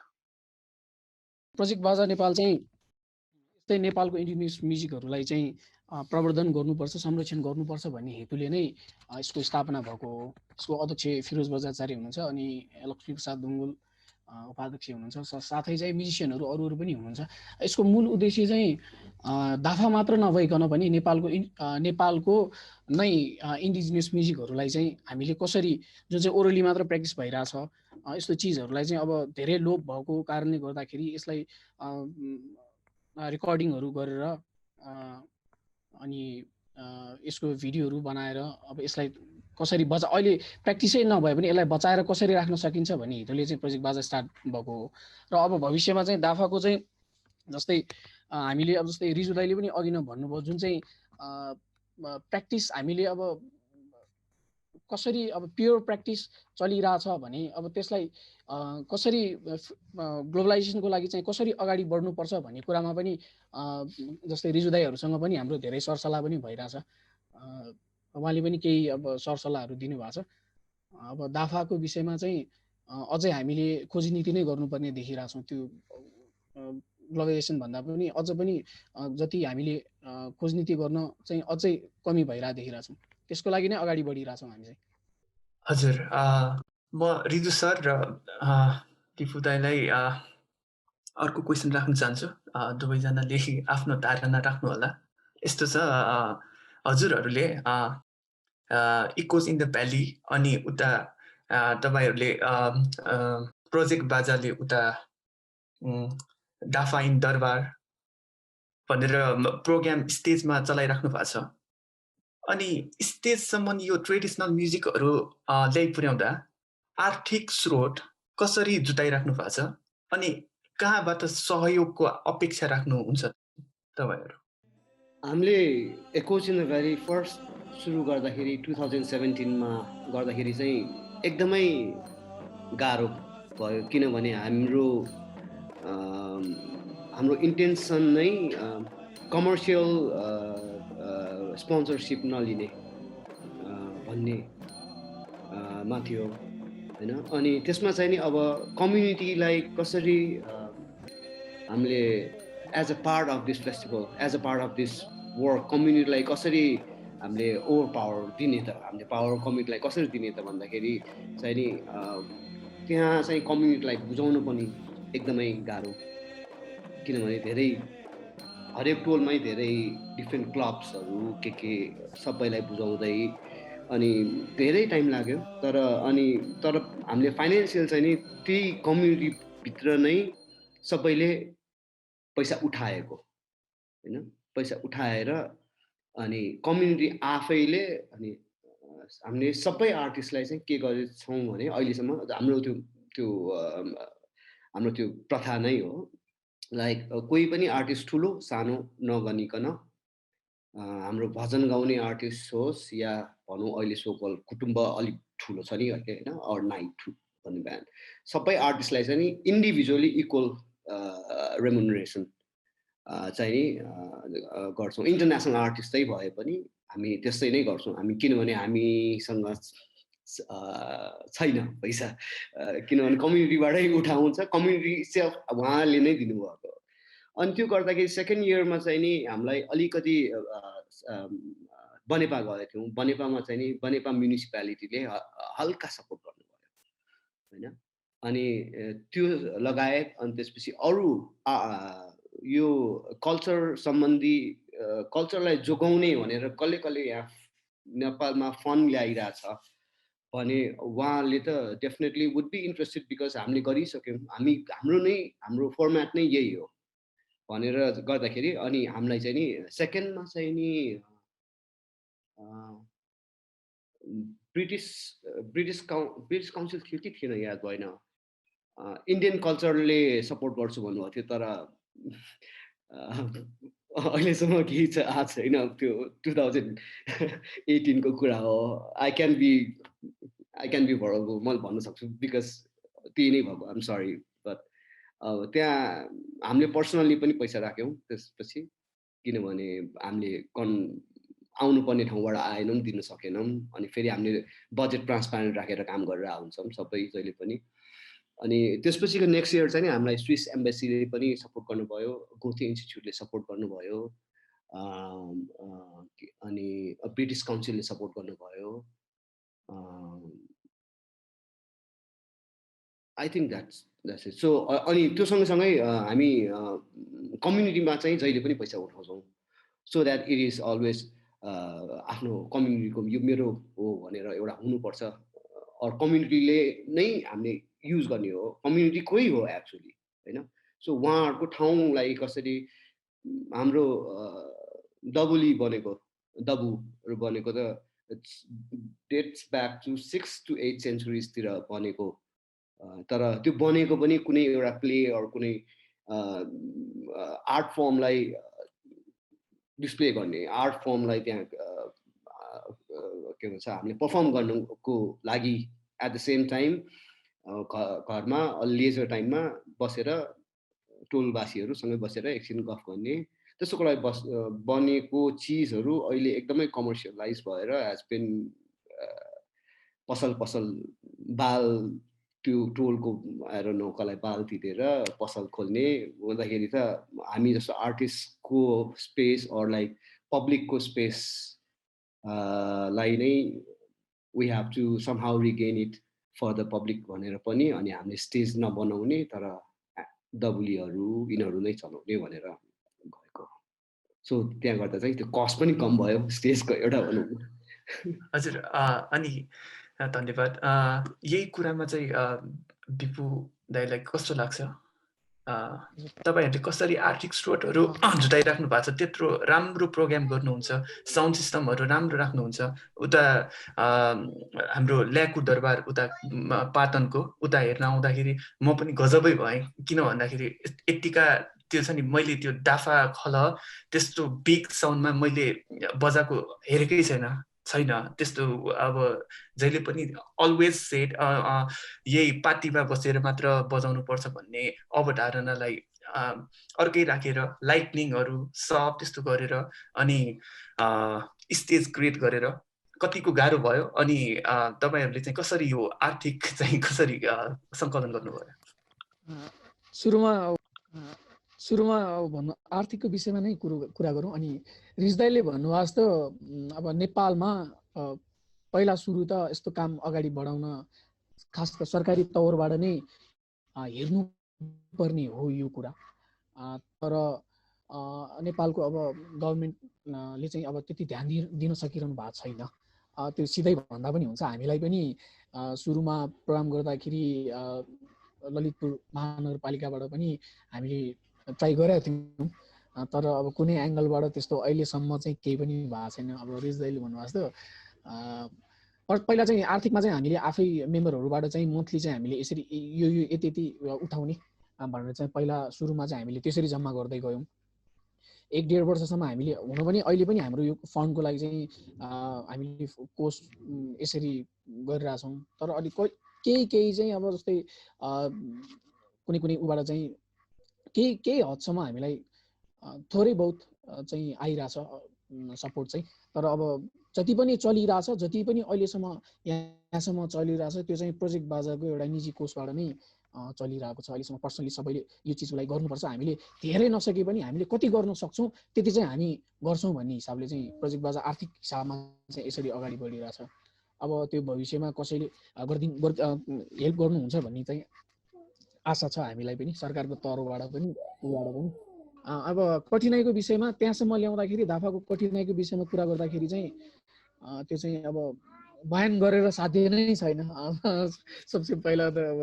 प्रोजेक्ट बाजा नेपाल चाहिँ यस्तै नेपालको इन्डिजिनियस म्युजिकहरूलाई चाहिँ प्रवर्धन गर्नुपर्छ, संरक्षण गर्नुपर्छ भन्ने हेतुले नै यसको स्थापना भएको हो। यसको अध्यक्ष फिरोज बजाचार्य हुनुहुन्छ, अनि लक्ष्मी प्रसाद दुङ्गुल उपाध्यक्ष हुनुहुन्छ, साथै चाहिँ म्युजिसियनहरू अरू पनि हुनुहुन्छ। यसको मूल उद्देश्य चाहिँ दाफा मात्र नभइकन पनि नेपालको नै इन्डिजिनियस म्युजिकहरूलाई चाहिँ हामीले कसरी, जुन चाहिँ ओरली मात्र प्र्याक्टिस भइरहेछ, यस्तो चिजहरूलाई चाहिँ अब धेरै लोप भएको कारणले गर्दाखेरि यसलाई रेकर्डिङहरू गरेर अनि यसको भिडियोहरू बनाएर अब यसलाई कसरी अहिले प्र्याक्टिसै नभए पनि यसलाई बचाएर कसरी राख्न सकिन्छ भन्ने हेतुले चाहिँ प्रोजेक्ट बाजा स्टार्ट भएको हो। र अब भविष्यमा चाहिँ दाफाको चाहिँ जस्तै हामीले अब जस्तै रिजु दाइले पनि अघि नै भन्नुभयो, जुन चाहिँ प्र्याक्टिस हामीले अब कसरी अब प्योर प्र्याक्टिस चलिरहेछ भने अब त्यसलाई कसरी ग्लोबलाइजेसनको लागि चाहिँ कसरी अगाडि बढ्नुपर्छ भन्ने कुरामा पनि जस्तै रिजु दाईहरूसँग पनि हाम्रो धेरै सरसल्लाह पनि भइरहेछ। उहाँले पनि केही अब सरसल्लाहहरू दिनुभएको छ। अब दाफाको विषयमा चाहिँ अझै हामीले खोजी नीति नै गर्नुपर्ने देखिरहेछौँ। त्यो ग्लोबलाइजेसन भन्दा पनि अझ पनि जति हामीले खोज नीति गर्न चाहिँ अझै कमी भइरहेको देखिरहेछौँ। त्यसको लागि नै अगाडि बढिरहेछौँ हामी चाहिँ। हजुर, म रिजु सर र टिफु दाईलाई अर्को क्वेसन राख्न चाहन्छु। दुवैजनाले आफ्नो धारणा राख्नु होला। यस्तो छ, हजुरहरूले इकोज इन द भ्याली अनि उता तपाईँहरूले प्रोजेक्ट बाजाले उता डाफा इन दरबार भनेर प्रोग्राम स्टेजमा चलाइराख्नु भएको छ। अनि स्टेजसम्म यो ट्रेडिसनल म्युजिकहरू ल्याइ पुर्याउँदा आर्थिक स्रोत कसरी जुटाइराख्नु भएको छ अनि कहाँबाट सहयोगको अपेक्षा राख्नुहुन्छ तपाईँहरू? हामीले echoes in the valley first सुरु गर्दाखेरि 2017मा गर्दाखेरि चाहिँ एकदमै गाह्रो भयो, किनभने हाम्रो इन्टेन्सन नै कमर्सियल स्पोन्सरसिप नलिने भन्ने मा थियो हैन। अनि त्यसमा चाहिँ नि अब कम्युनिटीलाई कसरी हामीले as a part of this festival, as a part of this work कम्युनिटीलाई कसरी हामीले ओभर पावर दिने त, हामीले पावर कम्युनिटीलाई कसरी दिने त भन्दाखेरि चाहिँ नि त्यहाँ चाहिँ कम्युनिटीलाई बुझाउनु पनि एकदमै गाह्रो, किनभने धेरै हरेक टोलमै धेरै डिफ्रेन्ट क्लब्सहरू के सबैलाई बुझाउँदै अनि धेरै टाइम लाग्यो। तर हामीले फाइनेन्सियल चाहिँ नि त्यही कम्युनिटीभित्र नै सबैले पैसा उठाएको हैन, पैसा उठाएर अनि कम्युनिटी आफैले अनि हामीले सबै आर्टिस्टलाई चाहिँ के गरेछौँ भने अहिलेसम्म हाम्रो त्यो प्रथा नै हो, लाइक कोही पनि आर्टिस्ट ठुलो सानो नगनिकन हाम्रो भजन गाउने आर्टिस्ट होस् या भनौँ अहिले सोकल कुटुम्ब अलिक ठुलो छ नि होइन, अर नाइट भन्ने ब्यान्ड, सबै आर्टिस्टलाई चाहिँ नि इन्डिभिजुअली इक्वल रेमुनरेसन चाहिँ गर्छौँ। इन्टरनेसनल आर्टिस्टै भए पनि हामी त्यस्तै नै गर्छौँ हामी, किनभने हामीसँग छैन पैसा, किनभने कम्युनिटीबाटै उठाउँछ, कम्युनिटी सेल्फ उहाँले नै दिनुभएको। अनि त्यो गर्दाखेरि सेकेन्ड इयरमा चाहिँ नि हामीलाई अलिकति बनेपा गएको थियौँ। बनेपामा चाहिँ नि बनेपा म्युनिसिपालिटीले हल्का सपोर्ट गर्नुभयो होइन। अनि त्यो लगायत अनि त्यसपछि अरू यो कल्चर सम्बन्धी कल्चरलाई जोगाउने भनेर कसले यहाँ नेपालमा फन्ड ल्याइरहेछ भने उहाँले त definitely would be interested, because हामीले गरिसक्यौँ, हाम्रो फर्मेट नै यही हो भनेर गर्दाखेरि अनि हामीलाई चाहिँ नि सेकेन्डमा चाहिँ नि ब्रिटिस काउन्सिल थियो कि थिएन याद भएन, इन्डियन कल्चरले सपोर्ट गर्छु भन्नुभएको थियो, तर अहिलेसम्म केही आएको छैन। त्यो 2018 को कुरा हो। आई क्यान बी भरको मैले भन्न सक्छु, बिकज त्यही नै भएको, आइम सरी। बट त्यहाँ हामीले पर्सनल्ली पनि पैसा राख्यौँ त्यसपछि, किनभने हामीले आउनुपर्ने ठाउँबाट आएनौँ, दिन सकेनौँ। अनि फेरि हामीले बजेट ट्रान्सप्यारेन्ट राखेर काम गरेर हुन्छौँ सबै जहिले पनि। अनि त्यसपछिको नेक्स्ट इयर चाहिँ हामीलाई स्विस एम्बेसीले पनि सपोर्ट गर्नुभयो, गोथे इन्स्टिच्युटले सपोर्ट गर्नुभयो, अनि ब्रिटिस काउन्सिलले सपोर्ट गर्नुभयो। I think that's it. So अनि त्यो सँगसँगै हामी कम्युनिटीमा चाहिँ जहिले पनि पैसा उठाउँछौँ, so that it is always आफ्नो कम्युनिटीको यो मेरो हो भनेर एउटा हुनुपर्छ, अर कम्युनिटीले नै हामीले युज गर्ने हो, कम्युनिटीकै हो एक्चुअली होइन। सो उहाँहरूको ठाउँलाई कसरी हाम्रो डबुली बनेको डबुहरू बनेको त it's dates back to 6 to 8 सेन्चुरिजतिर बनेको, तर त्यो बनेको पनि कुनै एउटा प्ले अर कुनै आर्ट फर्मलाई डिस्प्ले गर्ने, आर्ट फर्मलाई त्यहाँ के भन्छ हामीले पर्फर्म गर्नुको लागि एट द सेम टाइम घरमा लेजर टाइममा बसेर टोलवासीहरूसँगै बसेर एकछिन गफ गर्ने त्यसको लागि बनेको चिजहरू अहिले एकदमै कमर्सियलाइज भएर हेज बिन पसल बाल त्यो टोलको आएर नौकालाई बाल तिरेर पसल खोल्ने हुँदाखेरि त हामी जस्तो आर्टिस्टको स्पेस अर लाइक पब्लिकको स्पेस लाई नै we have to somehow regain it for the public भनेर पनि अनि हामीले स्टेज नबनाउने तर डबुलीहरू यिनीहरू नै चलाउने भनेर गएको सो त्यहाँ गर्दा चाहिँ त्यो कस्ट पनि कम भयो स्टेजको एउटा भनौँ हजुर अनि धन्यवाद यही कुरामा चाहिँ बिपु दाइलाई कस्तो लाग्छ तपाईहरुले कसरी आर्थिक स्रोतहरू जुटाइराख्नु भएको छ त्यत्रो राम्रो प्रोग्राम गर्नुहुन्छ साउन्ड सिस्टमहरू राम्रो राख्नुहुन्छ उता हाम्रो ल्याकु दरबार उता पाटनको उता हेर्न आउँदाखेरि म पनि गजबै भएँ किन भन्दाखेरि यतिका त्यो छ नि मैले त्यो डाफा खल त्यस्तो बिग साउन्डमा मैले बजाएको हेरेकै छैन त्यस्तो अब जहिले पनि अलवेज सेट यही पार्टीमा बसेर मात्र बजाउनु पर्छ भन्ने अवधारणालाई अर्कै राखेर लाइटनिङहरू सब त्यस्तो गरेर अनि स्टेज क्रिएट गरेर कतिको गाह्रो भयो अनि तपाईहरुले चाहिँ कसरी यो आर्थिक चाहिँ कसरी सङ्कलन गर्नुभयो सुरुमा भन्नु आर्थिकको विषयमा नै कुरा गरौँ अनि रिजदाइले भन्नुभएको जस्तो अब नेपालमा पहिला सुरु त यस्तो काम अगाडि बढाउन खास त सरकारी तौरबाट नै हेर्नु पर्ने हो यो कुरा तर नेपालको अब गभर्नमेन्टले चाहिँ अब त्यति ध्यान दिन सकिरहनु भएको छैन त्यो सिधै भन्दा पनि हुन्छ हामीलाई पनि सुरुमा प्रोग्राम गर्दाखेरि ललितपुर महानगरपालिकाबाट पनि हामीले ट्राई गरेका थियौँ तर अब कुनै एङ्गलबाट त्यस्तो अहिलेसम्म चाहिँ केही पनि भएको छैन अब रिजदाइले भन्नुभएको जस्तो पहिला चाहिँ आर्थिकमा चाहिँ हामीले आफै मेम्बरहरूबाट चाहिँ मन्थली चाहिँ हामीले यसरी यो यति उठाउने भनेर चाहिँ पहिला सुरुमा चाहिँ हामीले त्यसरी जम्मा गर्दै गयौँ 1-1.5 वर्षसम्म हामीले हुन पनि अहिले पनि हाम्रो यो फन्डको लागि चाहिँ हामीले कोर्स यसरी गरिरहेछौँ तर अलिक केही चाहिँ अब जस्तै कुनै उबाट चाहिँ केही हदसम्म हामीलाई थोरै बहुत चाहिँ आइरहेछ सपोर्ट चाहिँ तर अब जति पनि चलिरहेछ जति पनि अहिलेसम्म यहाँसम्म चलिरहेछ त्यो चाहिँ प्रोजेक्ट बाजाको एउटा निजी कोर्सबाट नै चलिरहेको छ अहिलेसम्म पर्सनली सबैले यो चिजको लागि गर्नुपर्छ हामीले धेरै नसके पनि हामीले कति गर्न सक्छौँ त्यति चाहिँ हामी गर्छौँ भन्ने हिसाबले चाहिँ प्रोजेक्ट बाजा आर्थिक हिसाबमा चाहिँ यसरी अगाडि बढिरहेछ अब त्यो भविष्यमा कसैले हेल्प गर्नुहुन्छ भन्ने चाहिँ आशा छ हामीलाई पनि सरकारको तर्फबाट पनि अब कठिनाइको विषयमा त्यहाँसम्म ल्याउँदाखेरि दाफाको कठिनाइको विषयमा कुरा गर्दाखेरि चाहिँ त्यो चाहिँ अब बयान गरेर साध्य नै छैन सबसे पहिला त अब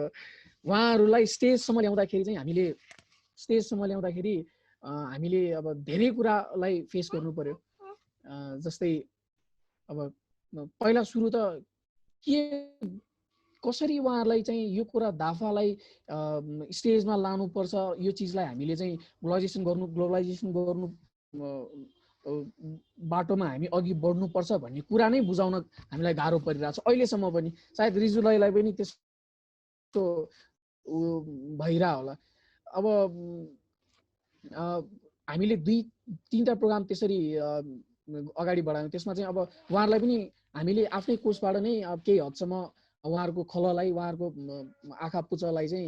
उहाँहरूलाई स्टेजसम्म ल्याउँदाखेरि चाहिँ हामीले अब धेरै कुरालाई फेस गर्नु पर्यो जस्तै अब पहिला सुरु त के कसरी उहाँहरूलाई चाहिँ यो कुरा दाफालाई स्टेजमा लानुपर्छ यो चिजलाई हामीले चाहिँ ग्लोबलाइजेसन गर्नु बाटोमा हामी अघि बढ्नुपर्छ भन्ने कुरा नै बुझाउन हामीलाई गाह्रो परिरहेछ अहिलेसम्म पनि सायद रिजुलाई पनि त्यस्तो भइरह होला अब हामीले 2-3टा प्रोग्राम त्यसरी अगाडि बढायौँ त्यसमा चाहिँ अब उहाँहरूलाई पनि हामीले आफ्नै कोर्सबाट नै अब केही हदसम्म उहाँहरूको खललाई उहाँहरूको आँखा पुच्छलाई चाहिँ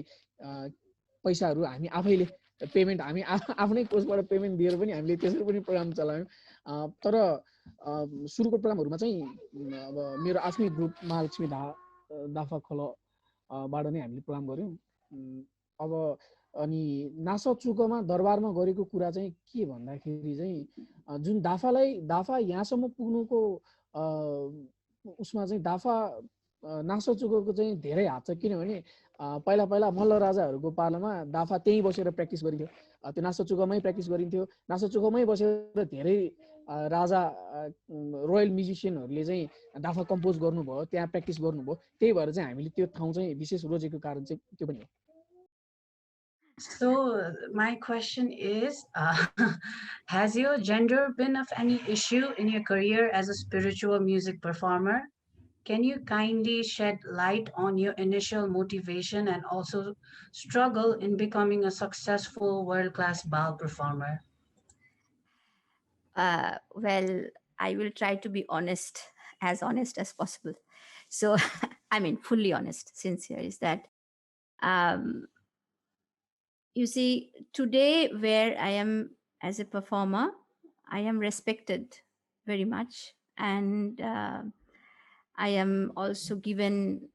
पैसाहरू हामी आफैले पेमेन्ट हामी आफ्नै कोर्सबाट पेमेन्ट दिएर पनि हामीले त्यसरी पनि प्रोग्राम चलायौँ तर सुरुको प्रोग्रामहरूमा चाहिँ अब मेरो आफ्नै ग्रुप महालक्ष्मी दाफा खलबाट नै हामीले प्रोग्राम गऱ्यौँ अब अनि नासा चुकमा दरबारमा गरेको कुरा चाहिँ के भन्दाखेरि चाहिँ जुन दाफा यहाँसम्म पुग्नुको उसमा चाहिँ दाफा नासा चुकको चाहिँ धेरै हात छ किनभने पहिला मल्ल राजाहरूको पालामा दाफा त्यहीँ बसेर प्र्याक्टिस गरिन्थ्यो त्यो नासा चुकमै प्र्याक्टिस गरिन्थ्यो नासा चुकमै बसेर धेरै राजा रोयल म्युजिसियनहरूले चाहिँ दाफा कम्पोज गर्नुभयो त्यहाँ प्र्याक्टिस गर्नुभयो त्यही भएर चाहिँ हामीले त्यो ठाउँ चाहिँ विशेष रोजेको कारण चाहिँ त्यो पनि हो So, my question is has your gender been of any issue in your career as a spiritual music performer? Can you kindly shed light on your initial motivation and also struggle in becoming a successful world class bal performer? Well, I will try to be honest as possible. So, I mean, fully honest, sincere is that, um, you see, today where I am as a performer, I am respected very much. And I am also given,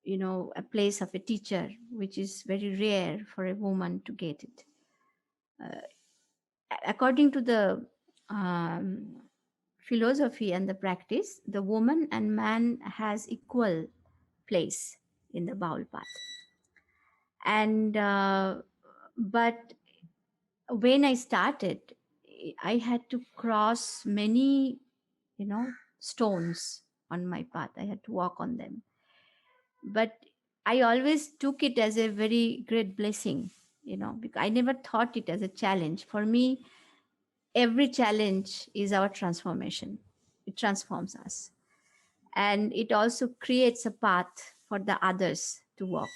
a place of a teacher, which is very rare for a woman to get it. According to the um, philosophy and the practice, the woman and man has equal place in the Baul path. And but when I started, I had to cross many, stones on my path. I had to walk on them, but I always took it as a very great blessing, because I never thought it as a challenge. For me, every challenge is our transformation. It transforms us, and it also creates a path for the others to walk.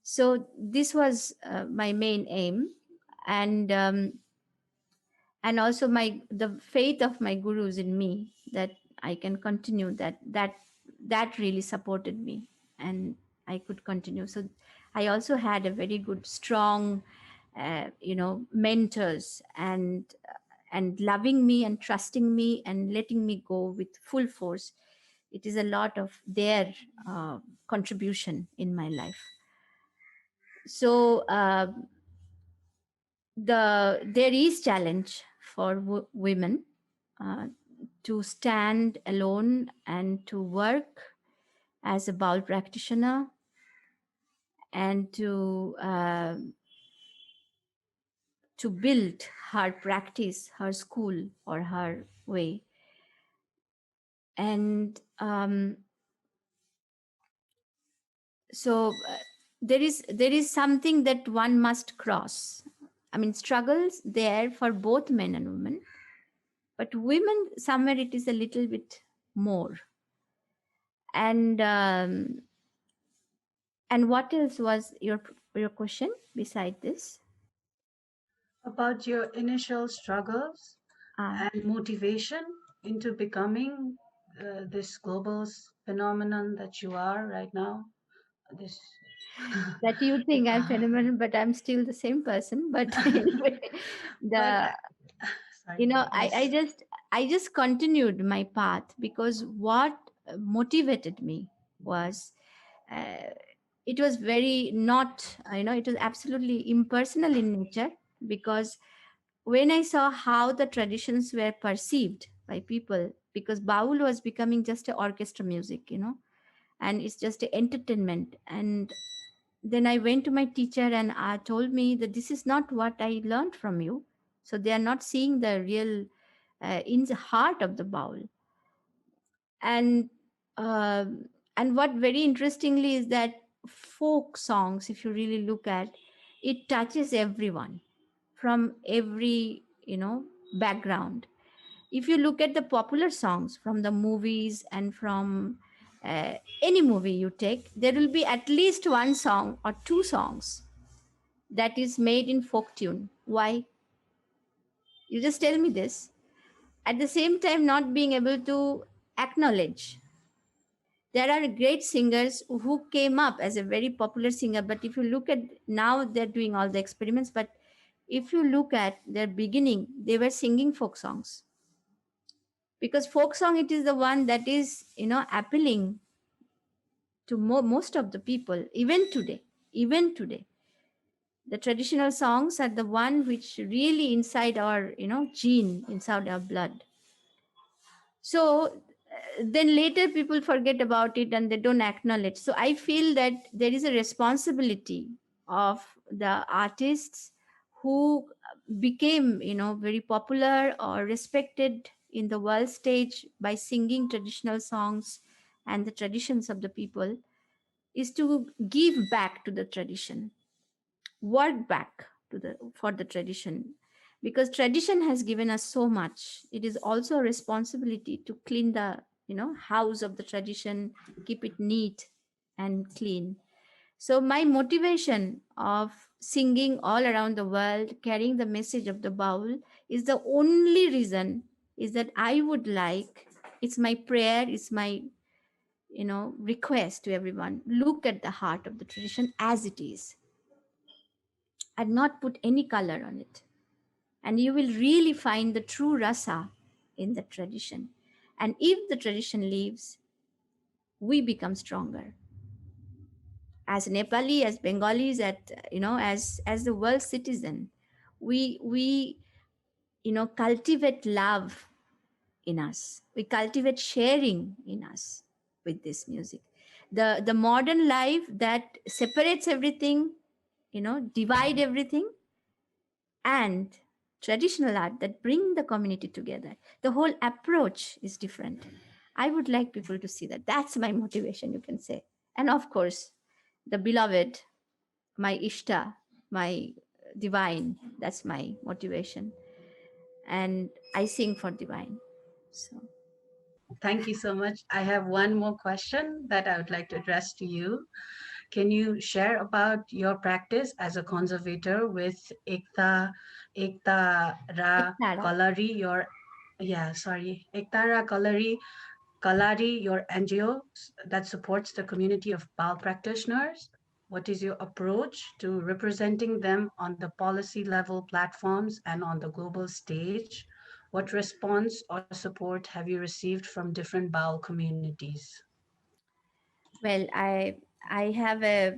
So this was my main aim. And also the faith of my gurus in me, that I can continue, that really supported me, and I could continue. So I also had a very good strong mentors, and loving me and trusting me and letting me go with full force. It is a lot of their contribution in my life. So there is challenge for women uh, to stand alone and to work as a Baul practitioner, and to build her practice, her school, or her way. And so there is something that one must cross. I mean, struggles there for both men and women, but women somewhere it is a little bit more. And what else was your question beside this? About your initial struggles and motivation into becoming this global phenomenon that you are right now. This that you think I'm phenomenal, but I'm still the same person. But anyway, but the sorry, I yes. just continued my path, because what motivated me was, uh, it was very not, it was absolutely impersonal in nature. Because when I saw how the traditions were perceived by people, because Baul was becoming just a orchestra music, and it's just a entertainment. And then I went to my teacher and told me that this is not what I learned from you. So they are not seeing the real in the heart of the Baul. And and what very interestingly is that folk songs, if you really look at, it touches everyone from every background. If you look at the popular songs from the movies and from uh, any movie you take, there will be at least one song or two songs that is made in folk tune. Why? You just tell me this. At the same time, not being able to acknowledge. There are great singers who came up as a very popular singer, but if you look at now, they're doing all the experiments. But if you look at their beginning, they were singing folk songs, because folk song, it is the one that is appealing to most of the people. Even today the traditional songs are the one which really inside our gene, inside our blood. So then later people forget about it and they don't acknowledge. So I feel that there is a responsibility of the artists who became very popular or respected in the world stage by singing traditional songs and the traditions of the people, is to give back to the tradition. work back to the for the tradition, because tradition has given us so much. It is also a responsibility to clean the house of the tradition, keep it neat and clean. So my motivation of singing all around the world, carrying the message of the bowl, is the only reason is that I would like, it's my prayer, it's my request to everyone: look at the heart of the tradition as it is, and not put any color on it. And you will really find the true rasa in the tradition. And if the tradition lives, we become stronger. As Nepali, as Bengalis, as the world citizen, we cultivate love in us. We cultivate sharing in us with this music. The modern life that separates everything, divide everything, and traditional art that bring the community together. The whole approach is different. I would like people to see that. That's my motivation, you can say. And of course, the beloved, my Ishta, my divine, that's my motivation. And I sing for divine. So Thank you so much. I have one more question that I would like to address to you. Can you share about your practice as a conservator with Ekta Ra Ektara. Kalari, Ekta Ra Kalari, your NGO that supports the community of Baal practitioners? What is your approach to representing them on the policy level platforms and on the global stage? What response or support have you received from different Baal communities? Well, I have a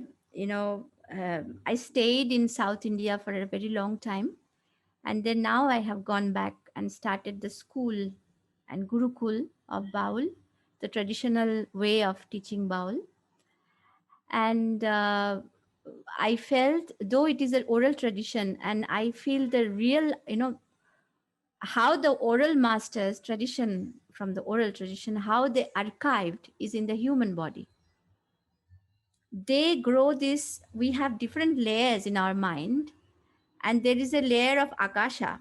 I stayed in South India for a very long time, and then now I have gone back and started the school and Gurukul of Baul, the traditional way of teaching Baul. And I felt, though it is an oral tradition, and I feel the real, how the oral masters tradition, from the oral tradition, how they archived is in the human body. They grow this, we have different layers in our mind, and there is a layer of akasha.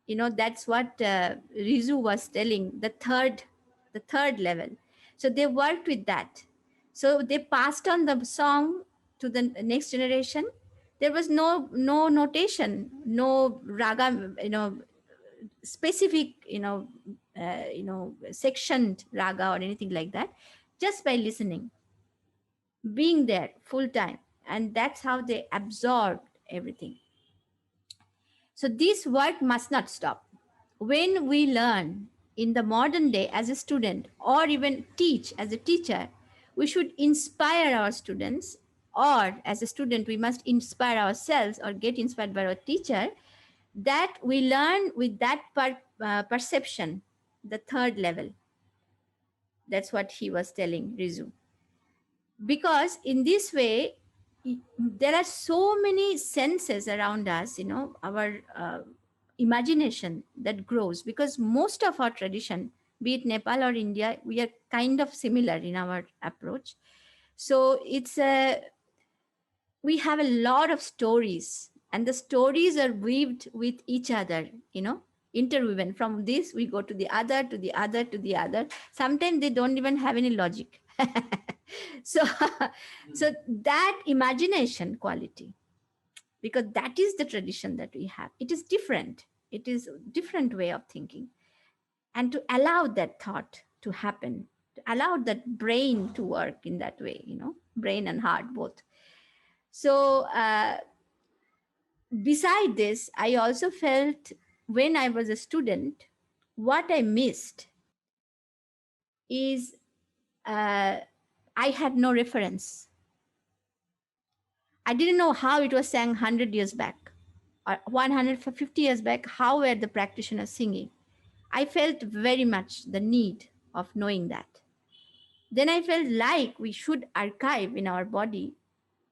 That's what Rizu was telling, the third level. So they worked with that. So they passed on the song to the next generation. There was no notation, no raga, specific, sectioned raga or anything like that. Just by listening, being there full time, and that's how they absorbed everything. So this work must not stop. When we learn in the modern day as a student, or even teach as a teacher, we should inspire our students, or as a student we must inspire ourselves or get inspired by our teacher, that we learn with that perception, the third level. That's what he was telling Rizu. Because in this way, there are so many senses around us, our imagination that grows, because most of our tradition, be it Nepal or India, we are kind of similar in our approach. So it's a we have a lot of stories, and the stories are weaved with each other, interwoven. From this we go to the other, to the other, to the other. Sometimes they don't even have any logic. So so that imagination quality, because that is the tradition that we have, it is different, it is a different way of thinking. And to allow that thought to happen, to allow that brain to work in that way, brain and heart both. So beside this, I also felt, when I was a student, what I missed is I had no reference. I didn't know how it was sang 100 years back or 150 years back. How were the practitioners singing? I felt very much the need of knowing that. Then I felt like we should archive in our body.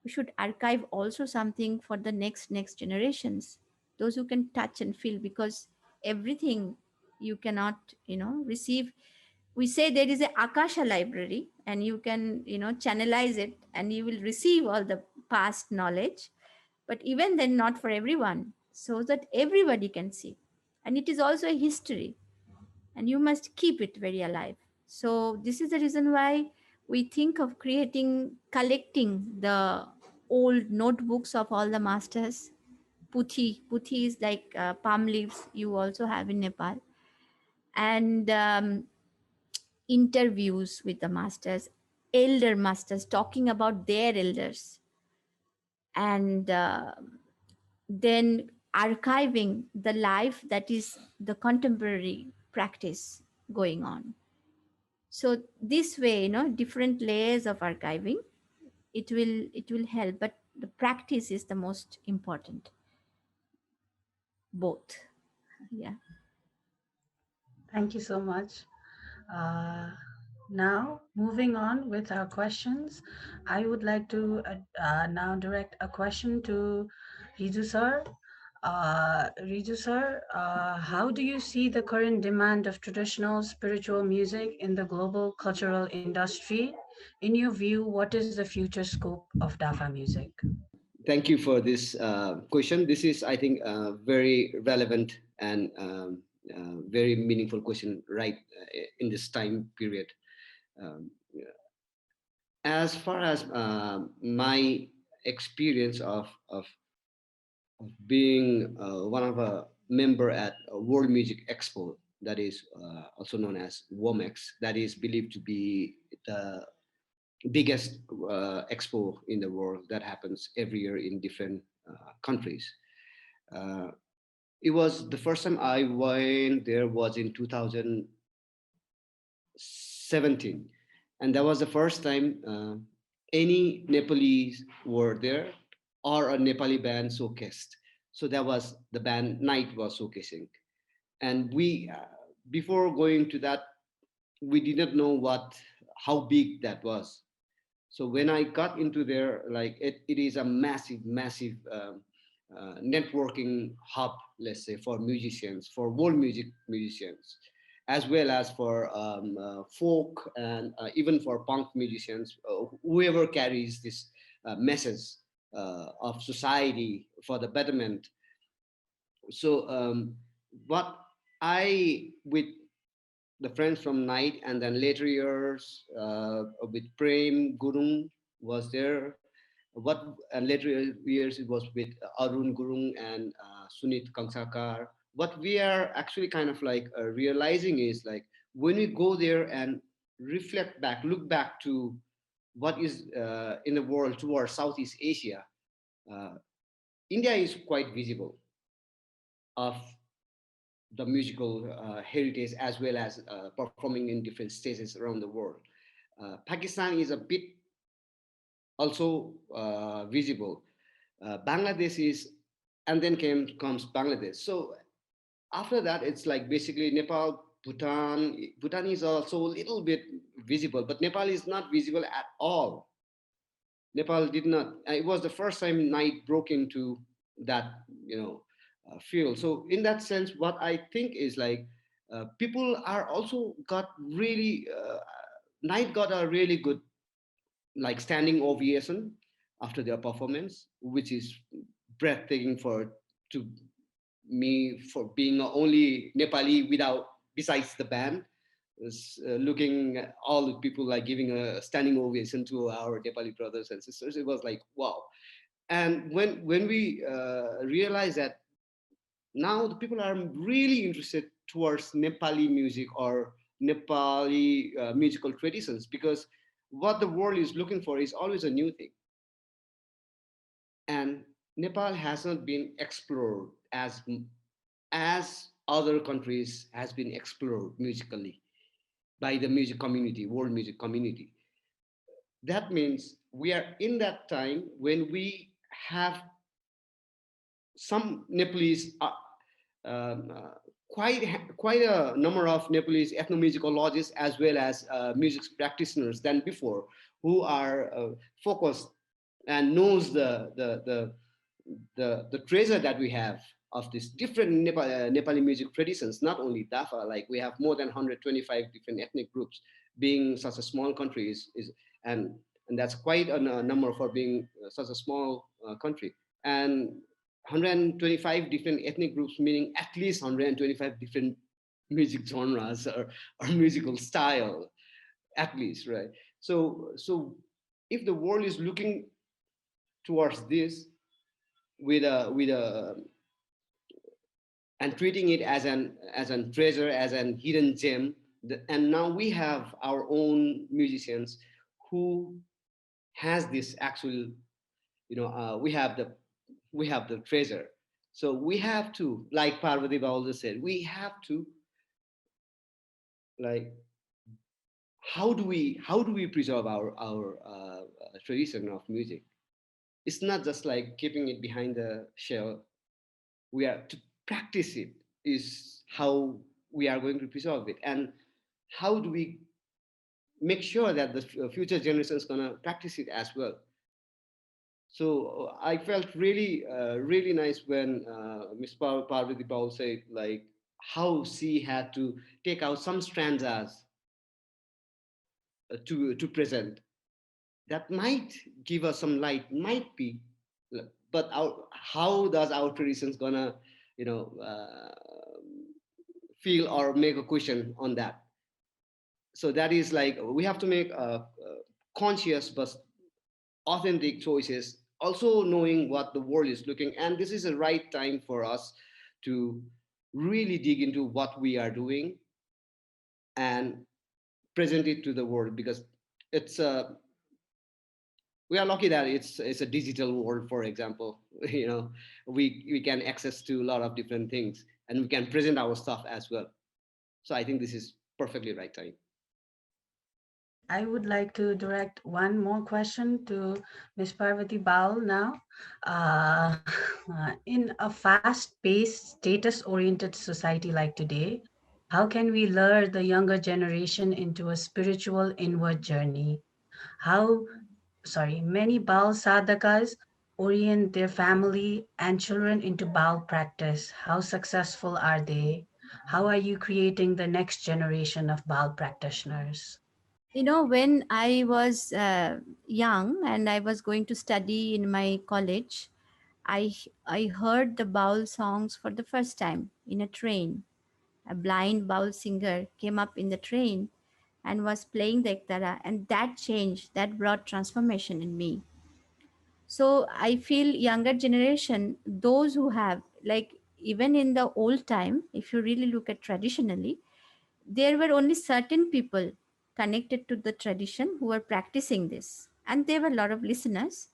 We should archive also something for the next generations, those who can touch and feel, because everything you cannot, receive. We say there is a akasha library, and you can, channelize it, and you will receive all the past knowledge. but even then not for everyone, so that everybody can see. And it is also a history, and you must keep it very alive. So this is the reason why we think of collecting the old notebooks of all the masters. Puthi is like palm leaves you also have in Nepal. And interviews with the masters, elder masters talking about their elders, and then archiving the life that is the contemporary practice going on. So this way, different layers of archiving, it will help, but the practice is the most important, both. Yeah. Thank you so much. Uh, Now, moving on with our questions, I would like to now direct a question to Rizu sir. Rizu sir, how do you see the current demand of traditional spiritual music in the global cultural industry? In your view, what is the future scope of Dāphā music? Thank you for this question. This is, I think, very relevant and very meaningful question right in this time period. Um, as far as my experience of being one of a member at a World Music Expo, that is also known as WOMEX, that is believed to be the biggest expo in the world that happens every year in different countries. Uh, it was the first time I went there was in 2017, and that was the first time any Nepalese were there or a Nepali band showcased. So that was the band night was showcasing, and we before going to that we did not know what how big that was. So when I got into there, like it is a massive networking hub, let's say, for musicians, for world music musicians, as well as for folk and even for punk musicians, whoever carries this message of society for the betterment. So what I with the friends from night, and then later years with Prem Gurung was there. What and later years it was with Arun Gurung and Sunit Kangsakar. What we are actually kind of like realizing is like when we go there and reflect back, look back to what is in the world towards Southeast Asia, uh, India is quite visible of the musical heritage as well as performing in different stages around the world. Pakistan is a bit also visible. Bangladesh is, and then comes Bangladesh. So after that, it's like basically Nepal, Bhutan. Bhutan is also a little bit visible, but Nepal is not visible at all. Nepal did not. It was the first time night broke into that, field. So in that sense, what I think is like people are also got really night got a really good like standing ovation after their performance, which is breathtaking for to me for being a only Nepali without besides the band. Looking at all the people like giving a standing ovation to our Nepali brothers and sisters, it was like wow. And when we realize that now the people are really interested towards Nepali music or Nepali musical traditions, because what the world is looking for is always a new thing, and Nepal has not been explored as other countries has been explored musically by the music community, world music community. That means we are in that time when we have some Nepalese, um, uh, quite a number of Nepalese ethnomusicologists as well as music practitioners than before, who are focused and knows the treasure that we have of these different Nepali music traditions. Not only Dāphā, like we have more than 125 different ethnic groups. Being such a small country is and that's quite a number for being such a small country. and 125 different ethnic groups, meaning at least 125 different music genres or musical style, at least, right? So if the world is looking towards this with a and treating it as an treasure, as an hidden gem, and now we have our own musicians who has this actual, we have the treasure. So we have to, like Parvati Baul just said, we have to, like, how do we preserve our tradition of music? It's not just like keeping it behind the shell. We are to practice it is how we are going to preserve it. And how do we make sure that the future generation is going to practice it as well? So I felt really nice when Miss Parvati Baul said, like, how she had to take out some stanzas to present. That might give us some light, might be, but how does our traditions gonna, you know, feel or make a question on that? So that is like we have to make conscious but authentic choices, also knowing what the world is looking. And this is the right time for us to really dig into what we are doing and present it to the world, because it's we are lucky that it's a digital world, for example. We can access to a lot of different things, and we can present our stuff as well. So I think this is perfectly right time. I would like to direct one more question to Ms. Parvati Baul now. Uh, in a fast-paced, status-oriented society like today, how can we lure the younger generation into a spiritual inward journey? How, many Baal sadhakas orient their family and children into Baal practice. How successful are they? How are you creating the next generation of Baal practitioners? When I was young and I was going to study in my college, I heard the Baul songs for the first time in a train. A blind Baul singer came up in the train and was playing the ektara, and that changed, that brought transformation in me. So I feel younger generation, those who have, like, even in the old time, if you really look at traditionally, there were only certain people connected to the tradition who were practicing this, and there were a lot of listeners.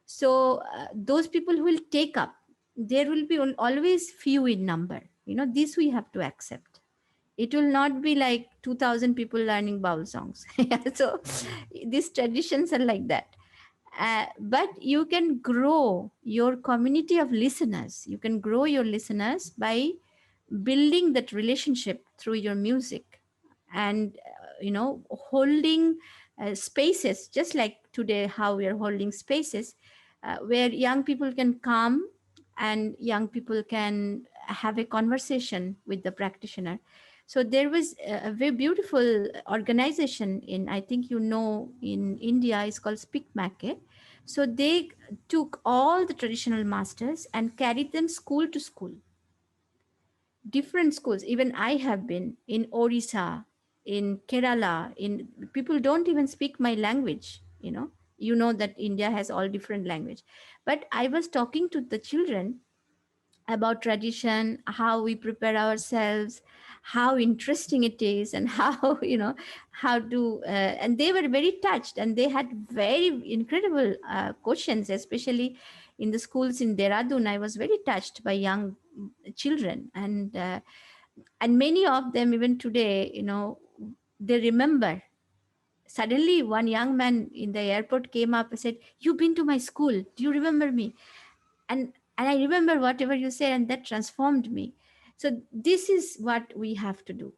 So those people who will take up, there will be always few in number. This we have to accept. It will not be like 2000 people learning Baul songs. So these traditions are like that. But you can grow your community of listeners. You can grow your listeners by building that relationship through your music, and holding spaces, just like today how we are holding spaces where young people can come and young people can have a conversation with the practitioner. So there was a very beautiful organization in, I think, in India, it's called Speak Make. So they took all the traditional masters and carried them school to school, different schools. Even I have been in Orissa, in Kerala, in people don't even speak my language. That India has all different language, but I was talking to the children about tradition, how we prepare ourselves, how interesting it is, and how how to and they were very touched, and they had very incredible questions, especially in the schools in Dehradun. I was very touched by young children, and many of them even today, they remember. Suddenly one young man in the airport came up and said, "You've been to my school, do you remember me?" And I remember whatever you said, and that transformed me. So this is what we have to do.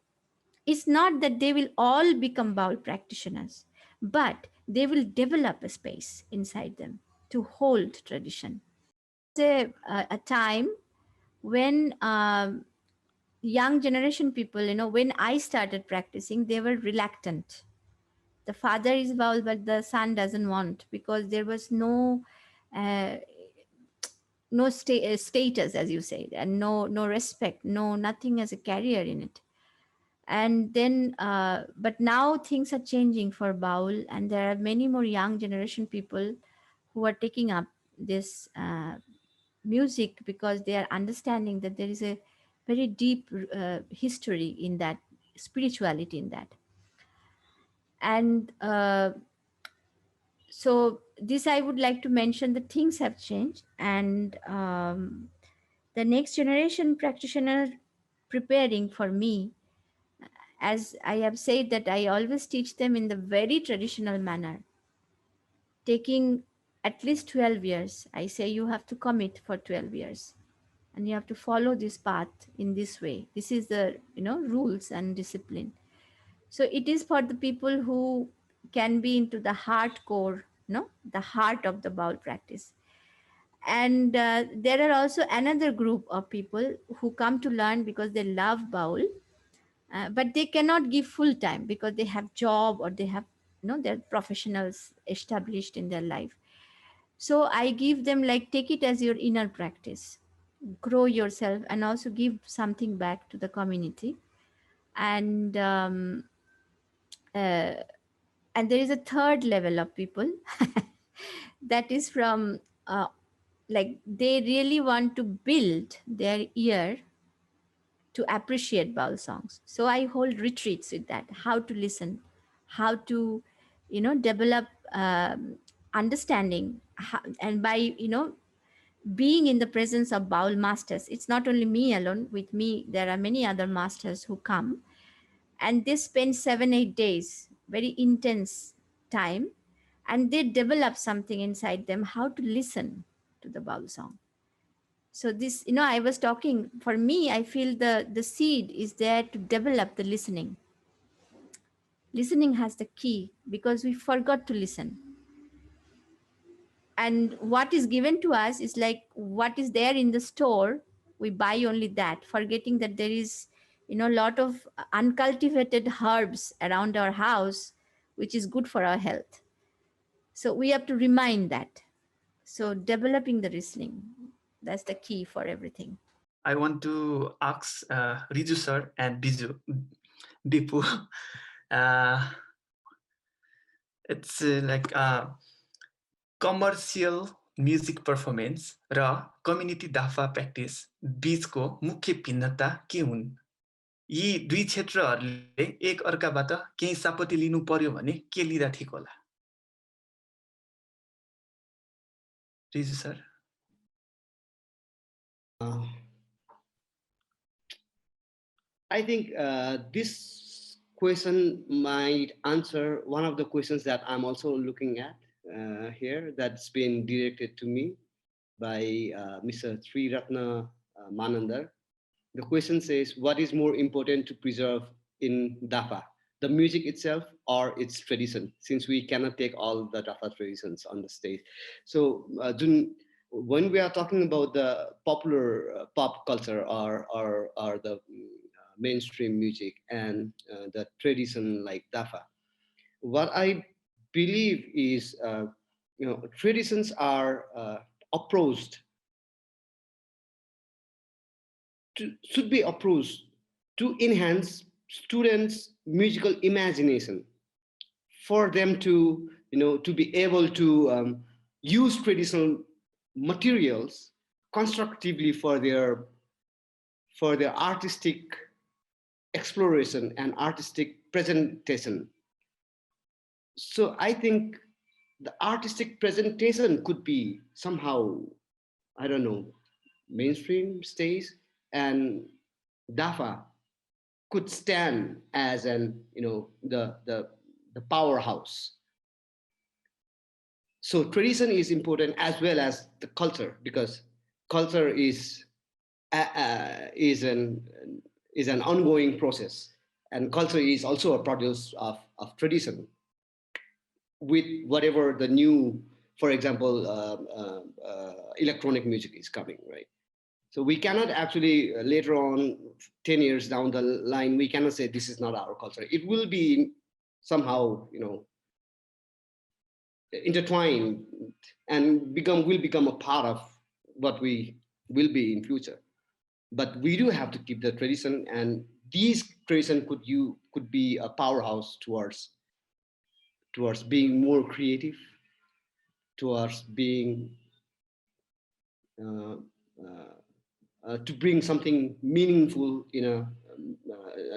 It's not that they will all become Baul practitioners, but they will develop a space inside them to hold tradition. A time when young generation people, when I started practicing, they were reluctant. The father is Baul, but the son doesn't want, because there was no uh, no status, as you say, and no respect, no nothing as a career in it. And then but now things are changing for Baul, and there are many more young generation people who are taking up this music, because they are understanding that there is a very deep history in that, spirituality in that. And so this, I would like to mention that things have changed, and the next generation practitioner preparing for me, as I have said, that I always teach them in the very traditional manner, taking at least 12 years. I say you have to commit for 12 years, and you have to follow this path in this way. This is the, rules and discipline. So it is for the people who can be into the hardcore, the heart of the Baul practice. And there are also another group of people who come to learn because they love Baul, but they cannot give full time because they have job, or they have, they're professionals established in their life. So I give them, like, take it as your inner practice, grow yourself, and also give something back to the community. And uh, and there is a third level of people that is from like, they really want to build their ear to appreciate Baul songs. So I hold retreats with that, how to listen, how to, develop understanding, and by, being in the presence of Baul masters. It's not only me alone. With me, there are many other masters who come, and they spend 7-8 days, very intense time, and they develop something inside them, how to listen to the Baul song. So this, I was talking, for me, I feel the seed is there to develop the listening. Listening has the key, because we forgot to listen. And what is given to us is like what is there in the store. We buy only that, forgetting that there is, a lot of uncultivated herbs around our house, which is good for our health. So we have to remind that. So developing the listening, that's the key for everything. I want to ask Rizu sir and Bipu. Uh, it's like commercial music performance र community दाफा practice बीचको मुख्य भिन्नता के हुन्? यी दुई क्षेत्रहरूले एक अर्काबाट केही सापत्ति लिनु पर्यो भने के लिँदा ठिक होला? Riju sir. I think this question might answer one of the questions that I'm also looking at here, that's been directed to me by Mr. Sri Ratna Manandar. The question says, what is more important to preserve in Dāphā, the music itself or its tradition, since we cannot take all the Dāphā traditions on the stage? So when we are talking about the popular pop culture or the mainstream music and the tradition like Dāphā, what I believe is, traditions are approached, should be approached to enhance students' musical imagination, for them to, to be able to use traditional materials constructively for their artistic exploration and artistic presentation. So I think the artistic presentation could be somehow, I don't know, mainstream stage, and Dāphā could stand as an, the powerhouse. So tradition is important as well as the culture, because culture is an ongoing process, and culture is also a produce of tradition, with whatever the new, for example, electronic music is coming, right? So we cannot actually later on, 10 years down the line, we cannot say this is not our culture. It will be somehow, intertwined and will become a part of what we will be in future. But we do have to keep the tradition, and these tradition could be a powerhouse towards being more creative, towards being uh, uh, to bring something meaningful in a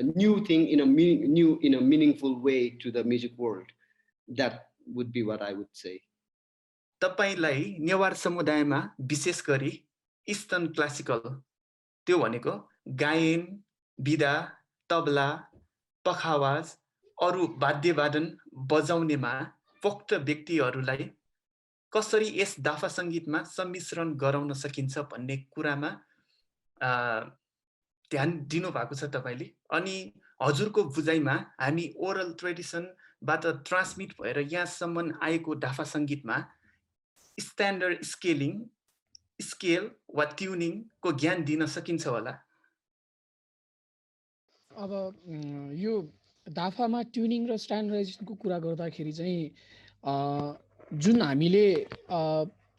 new thing in a meaningful way to the music world. That would be what I would say. तपाईलाई नेवार समुदायमा विशेष गरी eastern classical त्यो भनेको गायन, बिदा, तबला, पखावाज, अरू वाद्यवादन बजाउनेमा पोक्त व्यक्तिहरूलाई कसरी यस दाफा सङ्गीतमा सम्मिश्रण गराउन सकिन्छ भन्ने कुरामा ध्यान दिनुभएको छ तपाईले। अनि हजुरको बुझाइमा हामी ओरल ट्रेडिसनबाट ट्रान्समिट भएर यहाँसम्म आएको दाफा सङ्गीतमा स्ट्यान्डर्ड स्केल वा ट्युनिङको ज्ञान दिन सकिन्छ होला? अब यो दाफामा ट्युनिङ र स्ट्यान्डर्डाइजेसनको कुरा गर्दाखेरि चाहिँ जुन हामीले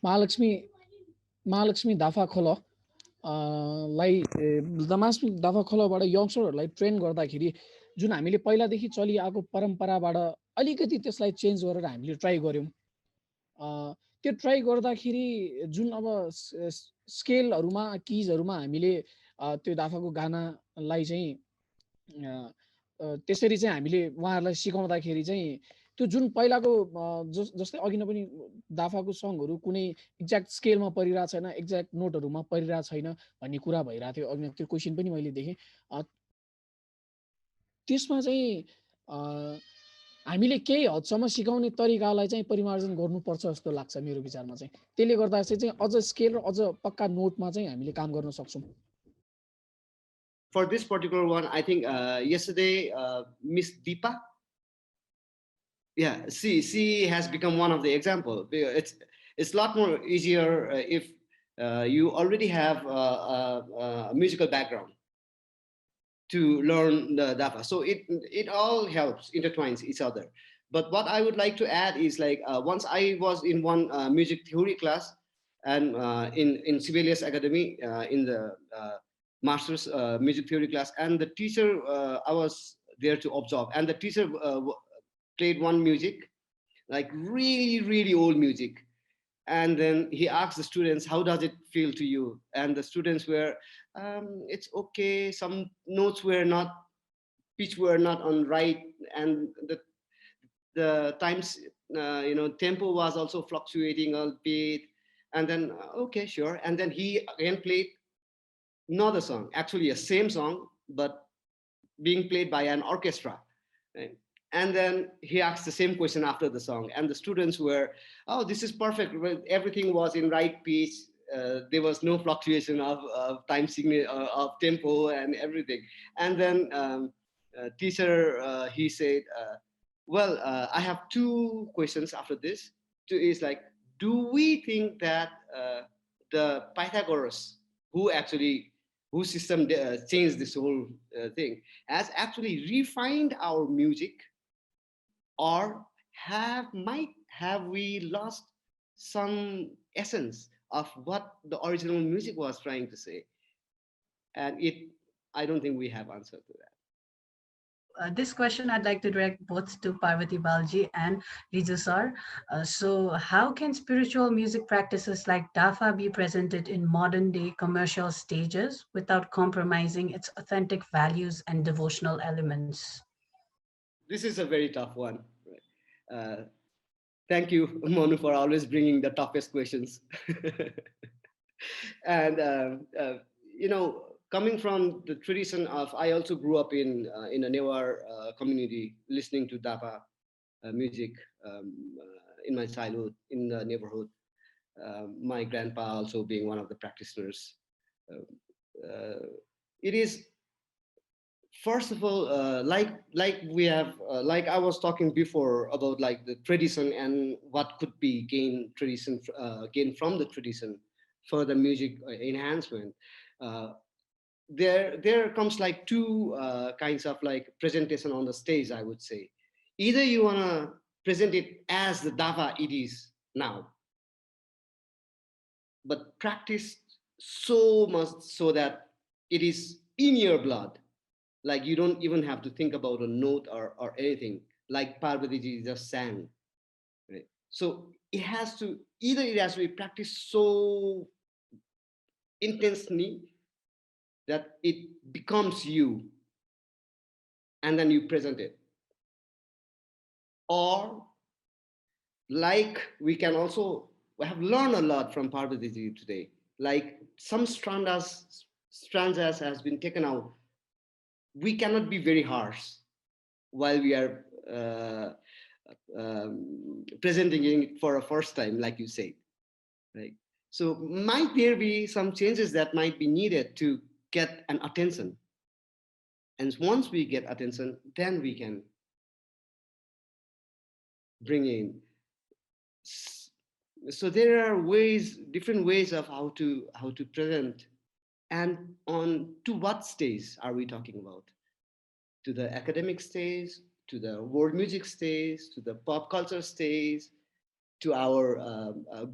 महालक्ष्मी दाफा खला लाई दाफा खलाबाट यङ्स्टरहरूलाई ट्रेन गर्दाखेरि जुन हामीले पहिलादेखि चलिआएको परम्पराबाट अलिकति त्यसलाई चेन्ज गरेर हामीले ट्राई गऱ्यौँ। त्यो ट्राई गर्दाखेरि जुन अब स्केलहरूमा किजहरूमा हामीले त्यो दाफाको गानालाई चाहिँ त्यसरी चाहिँ हामीले उहाँहरूलाई सिकाउँदाखेरि चाहिँ त्यो जुन पहिलाको जस्तै अघि नै पनि दाफाको सङहरू कुनै एक्ज्याक्ट स्केलमा परिरहेको छैन, एक्ज्याक्ट नोटहरूमा परिरहेको छैन भन्ने कुरा भइरहेको थियो। अघि त्यो क्वेसन पनि मैले देखेँ। त्यसमा चाहिँ हामीले केही हदसम्म सिकाउने तरिकालाई चाहिँ परिमार्जन गर्नुपर्छ जस्तो लाग्छ मेरो विचारमा चाहिँ। त्यसले गर्दा चाहिँ अझ स्केल र अझ पक्का नोटमा चाहिँ हामीले काम गर्न सक्छौँ। For this particular one, I think yesterday Miss Deepa, yeah, she has become one of the example. It's a lot more easier if you already have a musical background to learn the Dāphā. So it all helps, intertwines each other. But what I would like to add is like once I was in one music theory class, and in Sibelius Academy in the master's music theory class, and the teacher, I was there to observe, and the teacher played one music, like really old music, and then he asked the students, how does it feel to you? And the students were, it's okay, some notes were not, pitch were not on right, and the times, tempo was also fluctuating a bit, and then okay, sure, and then he again played another song, actually a same song, but being played by an orchestra. Right? And then he asked the same question after the song, and the students were, oh, this is perfect. Everything was in right pitch. There was no fluctuation of time signal, of tempo and everything. And then teacher, he said, well, I have two questions after this. Two is like, do we think that the Pythagoras, whose system changed this whole thing, has actually refined our music, or might have we lost some essence of what the original music was trying to say? And I don't think we have answer to that. This question I'd like to direct both to Parvati Balji and Rizu sir. So how can spiritual music practices like Dāphā be presented in modern day commercial stages without compromising its authentic values and devotional elements? This is a very tough one. Thank you, Mannu, for always bringing the toughest questions. And, coming from the tradition of, I also grew up in a Newar community, listening to Dāphā music in my childhood, in the neighborhood. My grandpa also being one of the practitioners. It is, first of all, like we have, like I was talking before about like the tradition and what could be gained from the tradition for the music enhancement. There comes like two kinds of like presentation on the stage, I would say. Either you want to present it as the Dāphā it is now, but practice so much so that it is in your blood. Like you don't even have to think about a note or anything, like Parvati ji just sang, right? So it has to, either it has to be practiced so intensely that it becomes you and then you present it, or like we can also, we have learned a lot from Parvati ji today, like some stanzas has been taken out. We cannot be very harsh while we are presenting it for a first time, like you say, right? So might there be some changes that might be needed to get an attention, and once we get attention, then we can bring in. So there are ways, different ways of how to present, and on to what stage are we talking about? To the academic stage, to the world music stage, to the pop culture stage, to our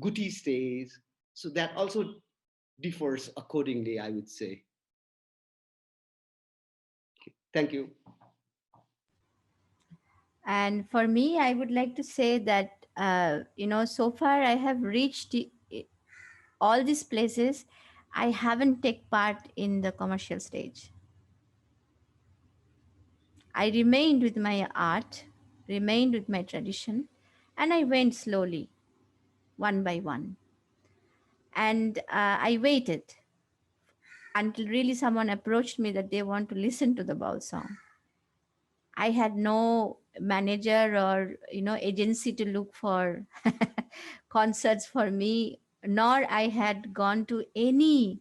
Guti stage. So that also differs accordingly, I would say. Thank you. And for me, I would like to say that, so far I have reached all these places. I haven't take part in the commercial stage. I remained with my art, remained with my tradition, and I went slowly, one by one. And I waited until really someone approached me that they want to listen to the Baul song. I had no manager or agency to look for concerts for me, nor I had gone to any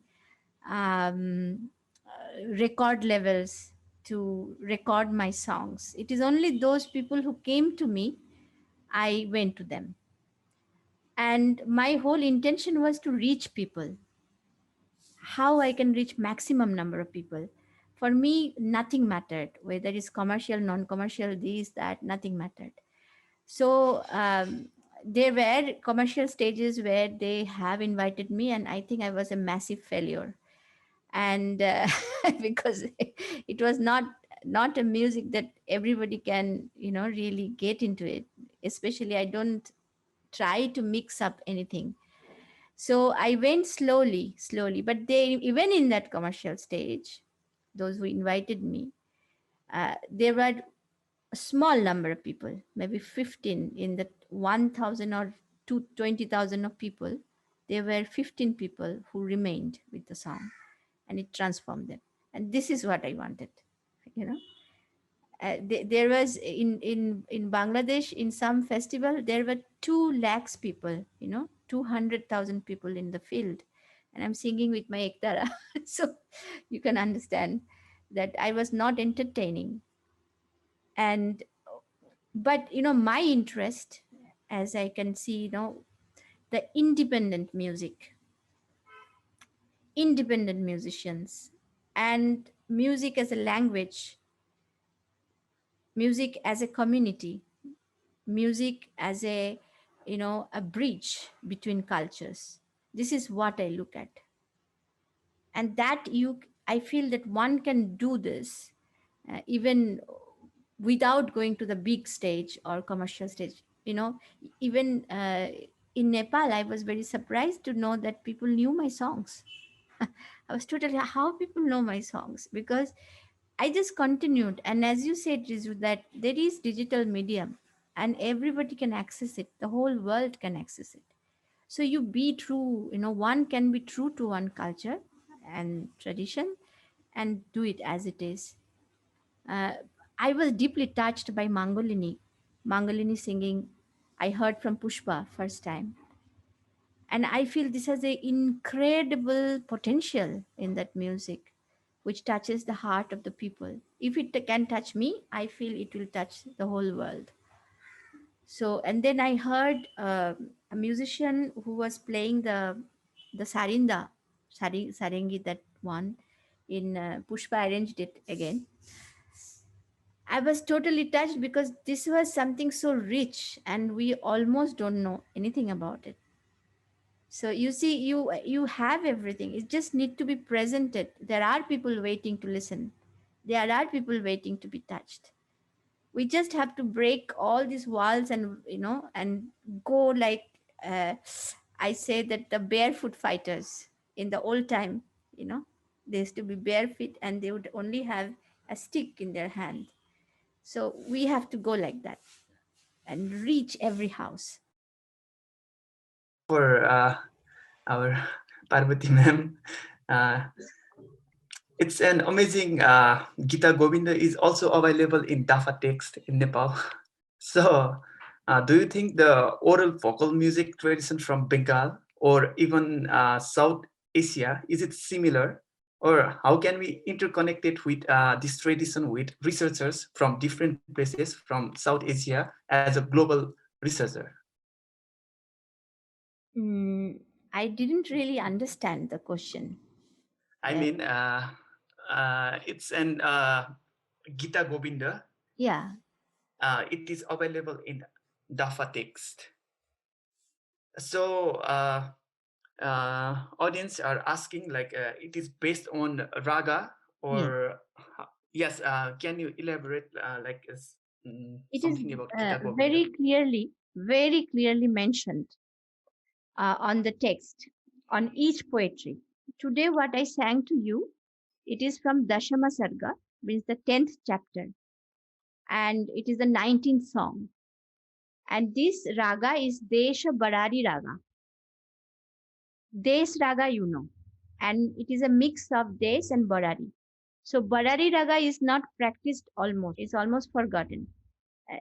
record levels to record my songs. It is only those people who came to me, I went to them. And my whole intention was to reach people. How I can reach maximum number of people. For me, nothing mattered, whether it's commercial, non-commercial, this, that, nothing mattered. So there were commercial stages where they have invited me, and I think I was a massive failure. And because it was not a music that everybody can really get into it. Especially, I don't try to mix up anything. So I went slowly, but they, even in that commercial stage, those who invited me, there were a small number of people, maybe 15 in that 1,000 or 20,000 of people. There were 15 people who remained with the song, and it transformed them. And this is what I wanted, you know. There was in Bangladesh, in some festival there were 2 lakhs people, 200,000 people in the field, and I'm singing with my ektara. So you can understand that I was not entertaining. And but my interest, as I can see, the independent musicians, and music as a language, music as a community, music as a bridge between cultures. This is what I look at. And that I feel that one can do this even without going to the big stage or commercial stage. Even in Nepal, I was very surprised to know that people knew my songs. I was totally, how people know my songs, because I just continued. And as you said, Rizu, that there is digital medium and everybody can access it. The whole world can access it. So you be true, one can be true to one culture and tradition and do it as it is. Uh, I was deeply touched by Mangolini singing. I heard from Pushpa first time. And I feel this has an incredible potential in that music, which touches the heart of the people. If it can touch me, I feel it will touch the whole world. So, and then I heard a musician who was playing the saringi, that one in Pushpa arranged it again. I was totally touched because this was something so rich and we almost don't know anything about it. So you see, you have everything. It just need to be presented. There are people waiting to listen. There are people waiting to be touched. We just have to break all these walls and and go like, uh, I say that the barefoot fighters in the old time, they used to be barefoot and they would only have a stick in their hand. So we have to go like that and reach every house. For our Parvati ma'am. Uh, it's an amazing Gita Govinda is also available in Dāphā text in Nepal. So, do you think the oral vocal music tradition from Bengal or even South Asia, is it similar? Or how can we interconnect it with this tradition with researchers from different places from South Asia as a global researcher? I didn't really understand the question. I mean, it's an Gita Govinda. Yeah. It is available in Dāphā text. So audience are asking like it is based on raga Yes. or yes. Can you elaborate It is something about Gita Govinda? very clearly mentioned on the text, on each poetry. Today, what I sang to you, it is from Dashama Sarga, means the 10th chapter, and it is the 19th song. And this raga is Desha Barari Raga. Des Raga, and it is a mix of Des and Barari. So Barari Raga is not practiced almost, it's almost forgotten.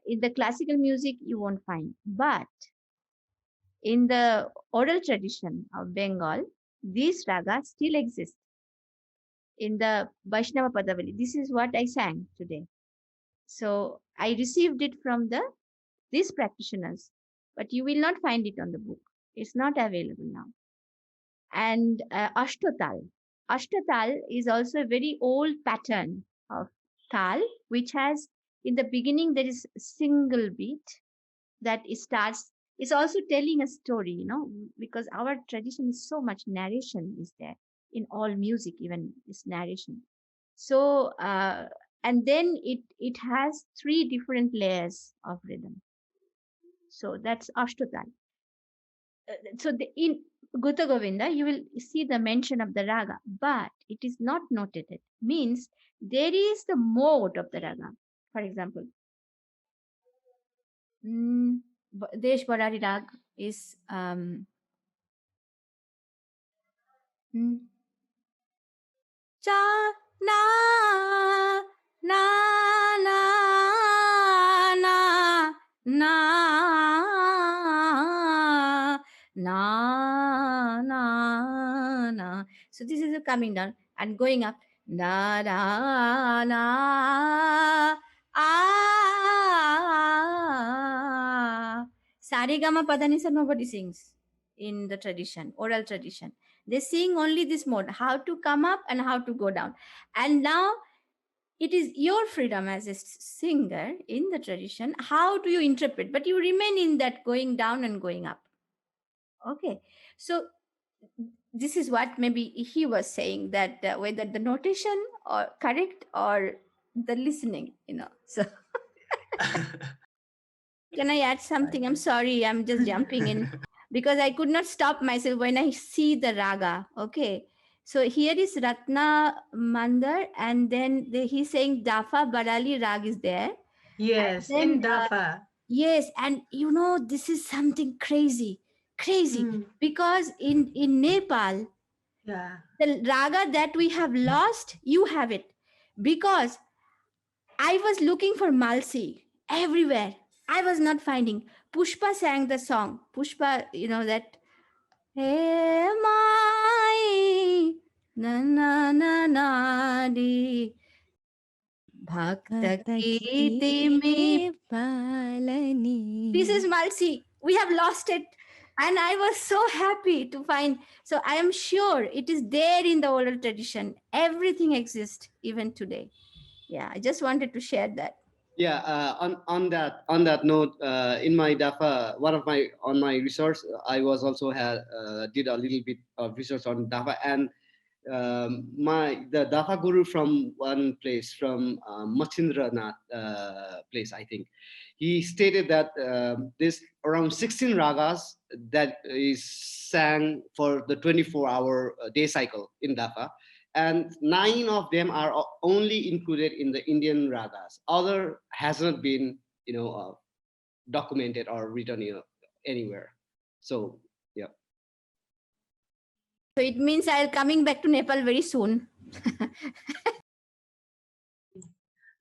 In the classical music, you won't find. But in the oral tradition of Bengal, this raga still exists in the Vaishnava Padavali. This is what I sang today. So I received it from these practitioners, but you will not find it on the book. It's not available now. And Ashtotal. Ashtotal is also a very old pattern of tal, which has in the beginning there is a single beat that it starts. It's also telling a story, because our tradition is so much narration is there in all music, even is narration. So and then it has three different layers of rhythm. So that's Ashtotal. So in Gita Govinda, you will see the mention of the raga, but it is not noted. It means there is the mode of the raga. For example, Desh Barari Rag is cha na na na na na na na na. So this is coming down and going up. Na na na ah. Sarigama Padanisa nobody sings in the tradition, oral tradition. They sing only this mode, how to come up and how to go down. And now it is your freedom as a singer in the tradition. How do you interpret? But you remain in that going down and going up. Okay. So this is what maybe he was saying, that whether the notation or correct or the listening, So can I add something? I'm sorry, I'm just jumping in because I could not stop myself when I see the raga. Okay. So here is Ratna Mandar, and then he's saying Dāphā Barali Rag is there. Yes, And in then, Dāphā. yes, and this is something crazy, because in Nepal, Yeah. the raga that we have lost, you have it, because I was looking for Malsi everywhere. I was not finding. Pushpa sang the song. Pushpa, that. Hey, my na na na na di bhakta kiti me palani. This is Malsi. We have lost it. And I was so happy to find. So I am sure it is there in the oral tradition. Everything exists even today. Yeah, I just wanted to share that. Yeah, on that note, in my Dāphā, on my research, I was also had did a little bit of research on Dāphā, and the Dāphā guru from one place, from Machindranath place, I think, he stated that this around 16 ragas that is sang for the 24-hour day cycle in Dāphā, and 9 of them are only included in the Indian ragas. Other hasn't been, documented or written, anywhere. So yeah. So it means I'll coming back to Nepal very soon.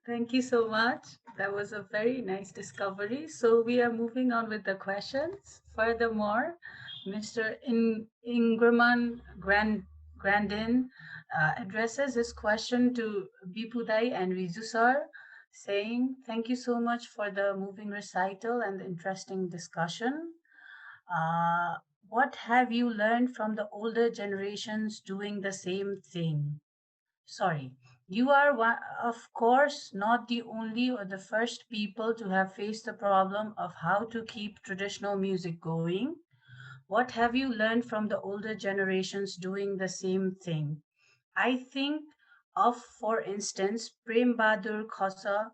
Thank you so much. That was a very nice discovery. So we are moving on with the questions. Furthermore, Mr. Ingraman Grandin addresses his question to Bipu Dai and Rizu sir, saying, "Thank you so much for the moving recital and the interesting discussion. Uh, what have you learned from the older generations doing the same thing?" Sorry, you are one, of course, not the only or the first people to have faced the problem of how to keep traditional music going. What have you learned from the older generations doing the same thing? I think of, for instance, Prem Bahadur Khosa,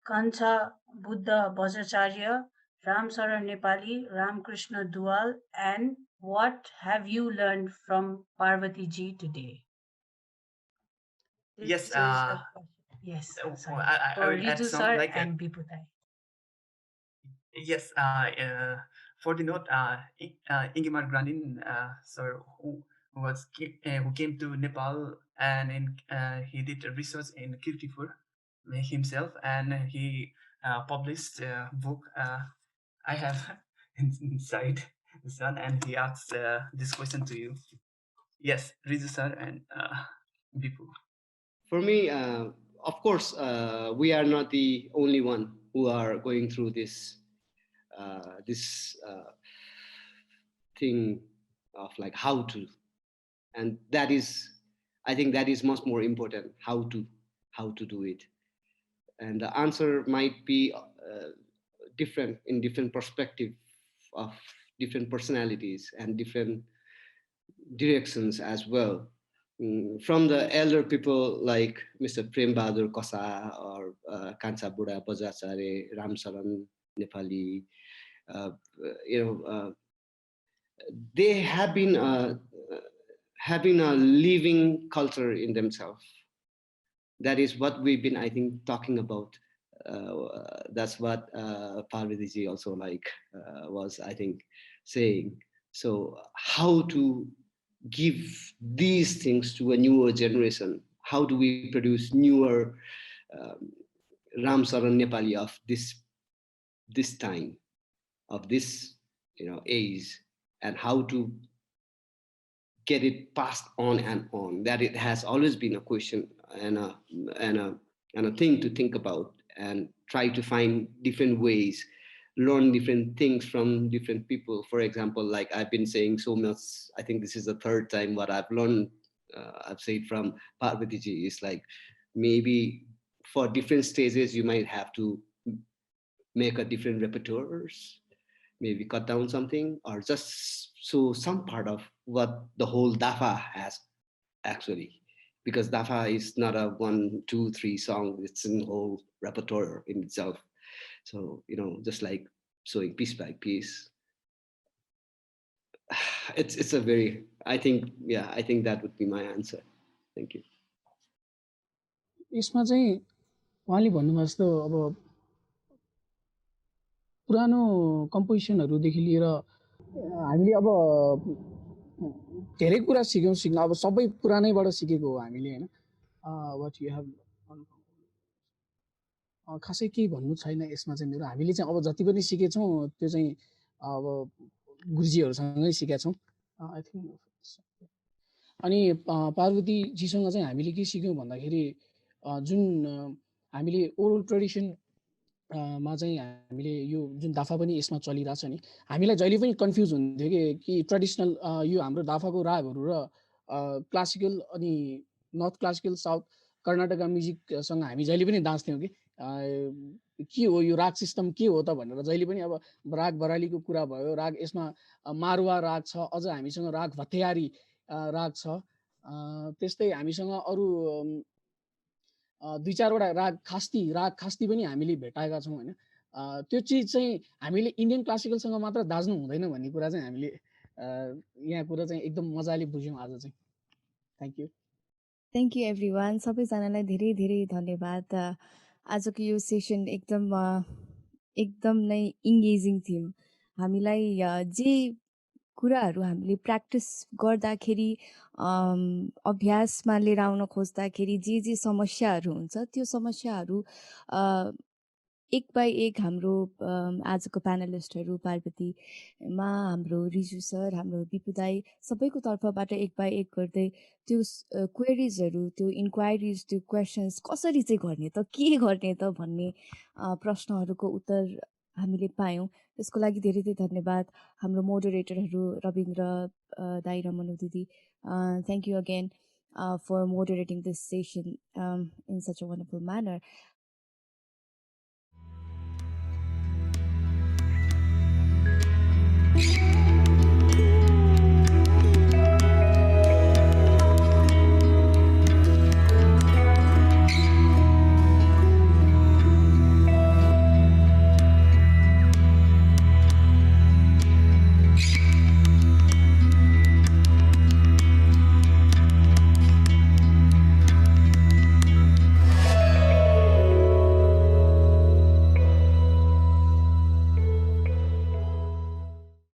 Kanta Buddha Bajracharya, Ram Saran Nepali, Ram Krishna Dual, and what have you learned from Parvati ji today? This Yes, is a question. Yes, sorry. I For will add Ritu some sir like and Biputai. yes. For the note, Ingimar Granin, sir, who came to Nepal and he did research in Kirtipur himself, and he published a book. I have inside the sun, and he asks this question to you. Yes, Rizu sir and Bipu. For me, of course, we are not the only one who are going through this thing of like how to, and that is, I think that is much more important. How to do it, and the answer might be different in different perspective of different personalities and different directions as well. From the elder people like Mr. Prem Bahadur Kosa or Kansa Buddha Bajracharya, Ram Saran Nepali, uh, you know, they have been having a living culture in themselves. That is what we've been, I think, talking about. That's what Parvati ji also was, I think, saying. So how to give these things to a newer generation? How do we produce newer um, Ram Saran Nepali of this time, of this age, and how to get it passed on and on? That it has always been a question and a thing to think about, and try to find different ways, learn different things from different people. For example, like I've been saying so much, I think this is the third time what I've learned, I've said from Parvati ji, is like maybe for different stages you might have to make a different repertoires, maybe cut down something, or just show some part of what the whole Dāphā has actually. Because Dāphā is not a 1, 2, 3 song, it's a whole repertoire in itself. So, just like showing piece by piece. It's a very, I think that would be my answer. Thank you. यसमा चाहिँ उहाँले भन्नुभएको जस्तो अब पुरानो कम्पोजिसनहरूदेखि लिएर हामीले अब धेरै कुरा सिक्न अब सबै पुरानैबाट सिकेको हो हामीले हैन वाट यु हेभ खासै केही भन्नु छैन यसमा चाहिँ मेरो हामीले चाहिँ अब जति पनि सिकेछौँ त्यो चाहिँ अब गुरुजीहरूसँगै सिकेका छौँ आई थिङ्क अनि पार्वतीजीसँग चाहिँ हामीले के सिक्यौँ भन्दाखेरि जुन हामीले ओरल ट्रेडिसन मा चाहिँ हामीले यो जुन दाफा पनि यसमा चलिरहेछ नि हामीलाई जहिले पनि कन्फ्युज हुन्थ्यो कि ट्रेडिसनल यो हाम्रो दाफाको रागहरू र क्लासिकल अनि नर्थ क्लासिकल साउथ कर्नाटका म्युजिकसँग हामी जहिले पनि दाँच्थ्यौँ कि के हो यो राग सिस्टम के हो त भनेर जहिले पनि अब राग बरालीको कुरा भयो, राग यसमा मारुवा राग छ, अझ हामीसँग राग भत्यारी राग छ, त्यस्तै हामीसँग अरू 2-4 वटा राग खास्ती पनि हामीले भेटाएका छौँ होइन। त्यो चिज चाहिँ हामीले इन्डियन क्लासिकलसँग मात्र दाज्नु हुँदैन भन्ने कुरा चाहिँ हामीले यहाँ कुरा चाहिँ एकदम मजाले बुझ्यौँ आज चाहिँ। थ्याङ्क यू एभ्री वान, सबैजनालाई धेरै धेरै धन्यवाद। आजको यो सेसन एकदम नै इङ्गेजिङ थियो। हामीलाई जे कुराहरू हामीले प्र्याक्टिस गर्दाखेरि अभ्यासमा लिएर आउन खोज्दाखेरि जे समस्याहरू हुन्छ त्यो समस्याहरू एक बाई एक हाम्रो आजको प्यानलिस्टहरू पार्वतीमा, हाम्रो रिजु सर, हाम्रो बिपु दाई सबैको तर्फबाट एक बाई एक गर्दै त्यो क्वेरिजहरू, त्यो इन्क्वायरिज, त्यो क्वेसन्स कसरी चाहिँ गर्ने त, के गर्ने त भन्ने प्रश्नहरूको उत्तर हामीले पायौँ। त्यसको लागि धेरै धेरै धन्यवाद। हाम्रो मोडरेटरहरू रविन्द्र दाई र मनु दिदी, thank you again for moderating this session in such a wonderful manner.